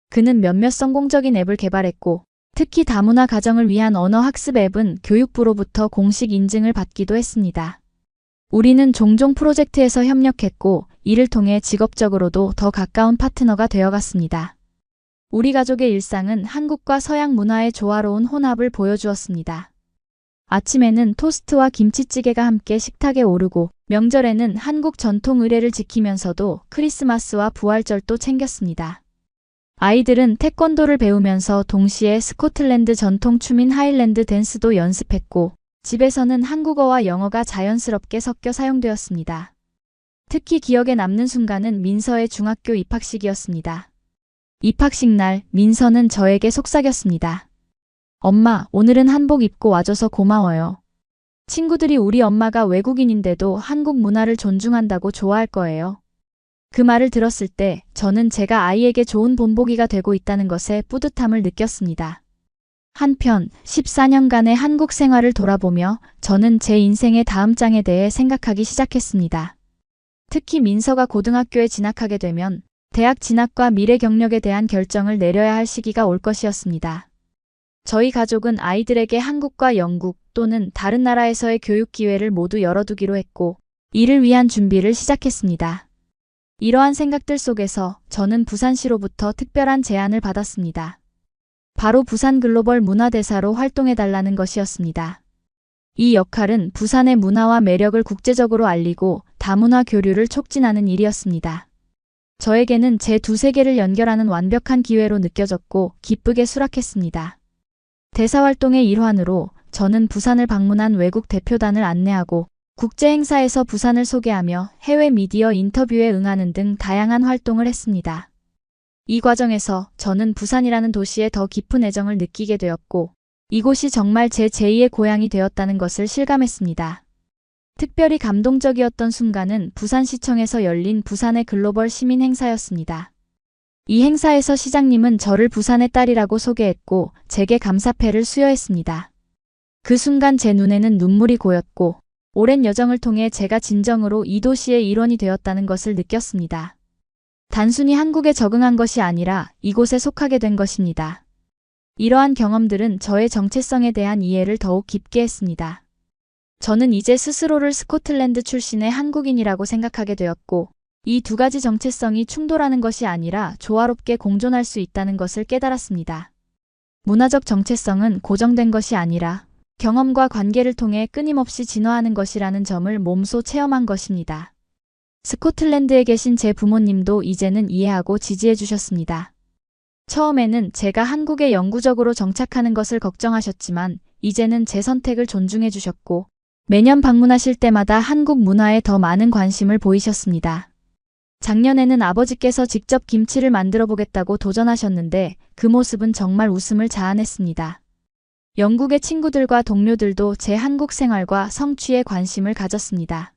그는 몇몇 성공적인 앱을 개발했고, 특히 다문화 가정을 위한 언어 학습 앱은 교육부로부터 공식 인증을 받기도 했습니다. 우리는 종종 프로젝트에서 협력했고, 이를 통해 직업적으로도 더 가까운 파트너가 되어갔습니다. 우리 가족의 일상은 한국과 서양 문화의 조화로운 혼합을 보여주었습니다. 아침에는 토스트와 김치찌개가 함께 식탁에 오르고, 명절에는 한국 전통 의례를 지키면서도 크리스마스와 부활절도 챙겼습니다. 아이들은 태권도를 배우면서 동시에 스코틀랜드 전통 춤인 하일랜드 댄스도 연습했고, 집에서는 한국어와 영어가 자연스럽게 섞여 사용되었습니다. 특히 기억에 남는 순간은 민서의 중학교 입학식이었습니다. 입학식 날 민서는 저에게 속삭였습니다. 엄마, 오늘은 한복 입고 와줘서 고마워요. 친구들이 우리 엄마가 외국인인데도 한국 문화를 존중한다고 좋아할 거예요. 그 말을 들었을 때 저는 제가 아이에게 좋은 본보기가 되고 있다는 것에 뿌듯함을 느꼈습니다. 한편 14년간의 한국 생활을 돌아보며 저는 제 인생의 다음 장에 대해 생각하기 시작했습니다. 특히 민서가 고등학교에 진학하게 되면 대학 진학과 미래 경력에 대한 결정을 내려야 할 시기가 올 것이었습니다. 저희 가족은 아이들에게 한국과 영국 또는 다른 나라에서의 교육 기회를 모두 열어두기로 했고, 이를 위한 준비를 시작했습니다. 이러한 생각들 속에서 저는 부산시로부터 특별한 제안을 받았습니다. 바로 부산 글로벌 문화대사로 활동해달라는 것이었습니다. 이 역할은 부산의 문화와 매력을 국제적으로 알리고 다문화 교류를 촉진하는 일이었습니다. 저에게는 제 두 세계를 연결하는 완벽한 기회로 느껴졌고 기쁘게 수락했습니다. 대사활동의 일환으로 저는 부산을 방문한 외국 대표단을 안내하고 국제 행사에서 부산을 소개하며 해외 미디어 인터뷰에 응하는 등 다양한 활동을 했습니다. 이 과정에서 저는 부산이라는 도시에 더 깊은 애정을 느끼게 되었고, 이곳이 정말 제 제2의 고향이 되었다는 것을 실감했습니다. 특별히 감동적이었던 순간은 부산시청에서 열린 부산의 글로벌 시민 행사였습니다. 이 행사에서 시장님은 저를 부산의 딸이라고 소개했고 제게 감사패를 수여했습니다. 그 순간 제 눈에는 눈물이 고였고 오랜 여정을 통해 제가 진정으로 이 도시의 일원이 되었다는 것을 느꼈습니다. 단순히 한국에 적응한 것이 아니라 이곳에 속하게 된 것입니다. 이러한 경험들은 저의 정체성에 대한 이해를 더욱 깊게 했습니다. 저는 이제 스스로를 스코틀랜드 출신의 한국인이라고 생각하게 되었고, 이 두 가지 정체성이 충돌하는 것이 아니라 조화롭게 공존할 수 있다는 것을 깨달았습니다. 문화적 정체성은 고정된 것이 아니라 경험과 관계를 통해 끊임없이 진화하는 것이라는 점을 몸소 체험한 것입니다. 스코틀랜드에 계신 제 부모님도 이제는 이해하고 지지해 주셨습니다. 처음에는 제가 한국에 영구적으로 정착하는 것을 걱정하셨지만 이제는 제 선택을 존중해 주셨고 매년 방문하실 때마다 한국 문화에 더 많은 관심을 보이셨습니다. 작년에는 아버지께서 직접 김치를 만들어 보겠다고 도전하셨는데 그 모습은 정말 웃음을 자아냈습니다. 영국의 친구들과 동료들도 제 한국 생활과 성취에 관심을 가졌습니다.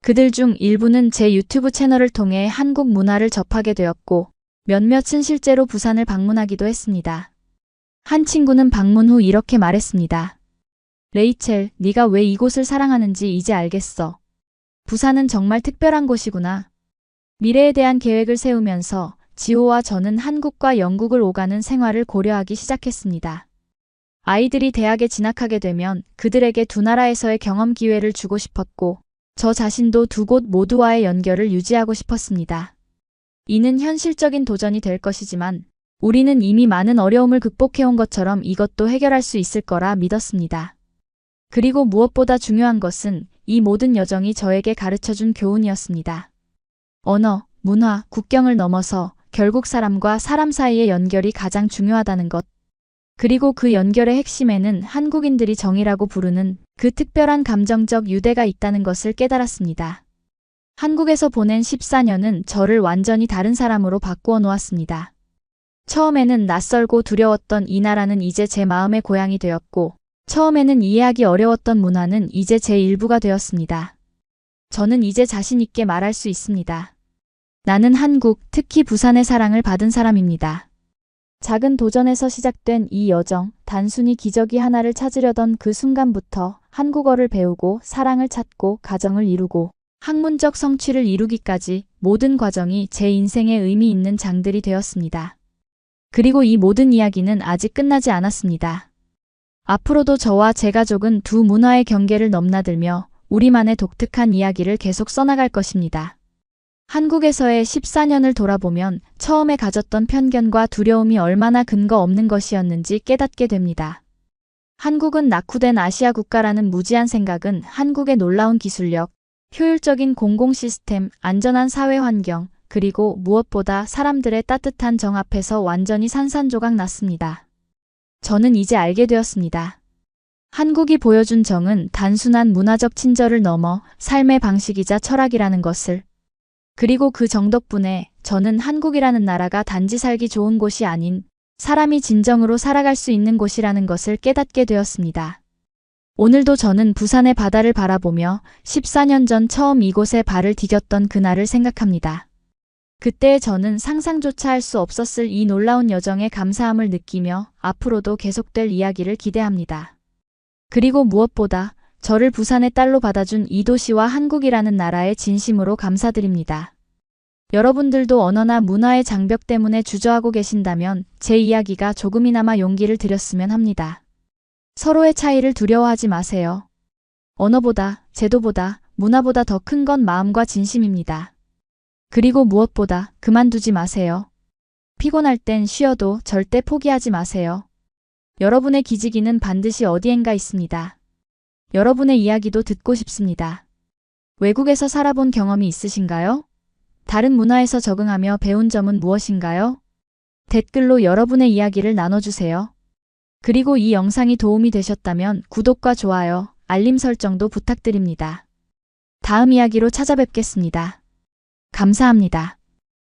그들 중 일부는 제 유튜브 채널을 통해 한국 문화를 접하게 되었고 몇몇은 실제로 부산을 방문하기도 했습니다. 한 친구는 방문 후 이렇게 말했습니다. 레이첼, 네가 왜 이곳을 사랑하는지 이제 알겠어. 부산은 정말 특별한 곳이구나. 미래에 대한 계획을 세우면서 지호와 저는 한국과 영국을 오가는 생활을 고려하기 시작했습니다. 아이들이 대학에 진학하게 되면 그들에게 두 나라에서의 경험 기회를 주고 싶었고 저 자신도 두 곳 모두와의 연결을 유지하고 싶었습니다. 이는 현실적인 도전이 될 것이지만 우리는 이미 많은 어려움을 극복해온 것처럼 이것도 해결할 수 있을 거라 믿었습니다. 그리고 무엇보다 중요한 것은 이 모든 여정이 저에게 가르쳐준 교훈이었습니다. 언어, 문화, 국경을 넘어서 결국 사람과 사람 사이의 연결이 가장 중요하다는 것. 그리고 그 연결의 핵심에는 한국인들이 정이라고 부르는 그 특별한 감정적 유대가 있다는 것을 깨달았습니다. 한국에서 보낸 14년은 저를 완전히 다른 사람으로 바꾸어 놓았습니다. 처음에는 낯설고 두려웠던 이 나라는 이제 제 마음의 고향이 되었고 처음에는 이해하기 어려웠던 문화는 이제 제 일부가 되었습니다. 저는 이제 자신 있게 말할 수 있습니다. 나는 한국, 특히 부산의 사랑을 받은 사람입니다. 작은 도전에서 시작된 이 여정, 단순히 기저귀 하나를 찾으려던 그 순간부터 한국어를 배우고 사랑을 찾고 가정을 이루고 학문적 성취를 이루기까지 모든 과정이 제 인생에 의미 있는 장들이 되었습니다. 그리고 이 모든 이야기는 아직 끝나지 않았습니다. 앞으로도 저와 제 가족은 두 문화의 경계를 넘나들며 우리만의 독특한 이야기를 계속 써나갈 것입니다. 한국에서의 14년을 돌아보면 처음에 가졌던 편견과 두려움이 얼마나 근거 없는 것이었는지 깨닫게 됩니다. 한국은 낙후된 아시아 국가라는 무지한 생각은 한국의 놀라운 기술력, 효율적인 공공 시스템, 안전한 사회 환경, 그리고 무엇보다 사람들의 따뜻한 정 앞에서 완전히 산산조각 났습니다. 저는 이제 알게 되었습니다. 한국이 보여준 정은 단순한 문화적 친절을 넘어 삶의 방식이자 철학이라는 것을. 그리고 그 정 덕분에 저는 한국이라는 나라가 단지 살기 좋은 곳이 아닌 사람이 진정으로 살아갈 수 있는 곳이라는 것을 깨닫게 되었습니다. 오늘도 저는 부산의 바다를 바라보며 14년 전 처음 이곳에 발을 디뎠던 그날을 생각합니다. 그때의 저는 상상조차 할 수 없었을 이 놀라운 여정에 감사함을 느끼며 앞으로도 계속될 이야기를 기대합니다. 그리고 무엇보다 저를 부산의 딸로 받아준 이 도시와 한국이라는 나라에 진심으로 감사드립니다. 여러분들도 언어나 문화의 장벽 때문에 주저하고 계신다면 제 이야기가 조금이나마 용기를 드렸으면 합니다. 서로의 차이를 두려워하지 마세요. 언어보다, 제도보다, 문화보다 더 큰 건 마음과 진심입니다. 그리고 무엇보다 그만두지 마세요. 피곤할 땐 쉬어도 절대 포기하지 마세요. 여러분의 기지개는 반드시 어디엔가 있습니다. 여러분의 이야기도 듣고 싶습니다. 외국에서 살아본 경험이 있으신가요? 다른 문화에서 적응하며 배운 점은 무엇인가요? 댓글로 여러분의 이야기를 나눠주세요. 그리고 이 영상이 도움이 되셨다면 구독과 좋아요, 알림 설정도 부탁드립니다. 다음 이야기로 찾아뵙겠습니다. 감사합니다.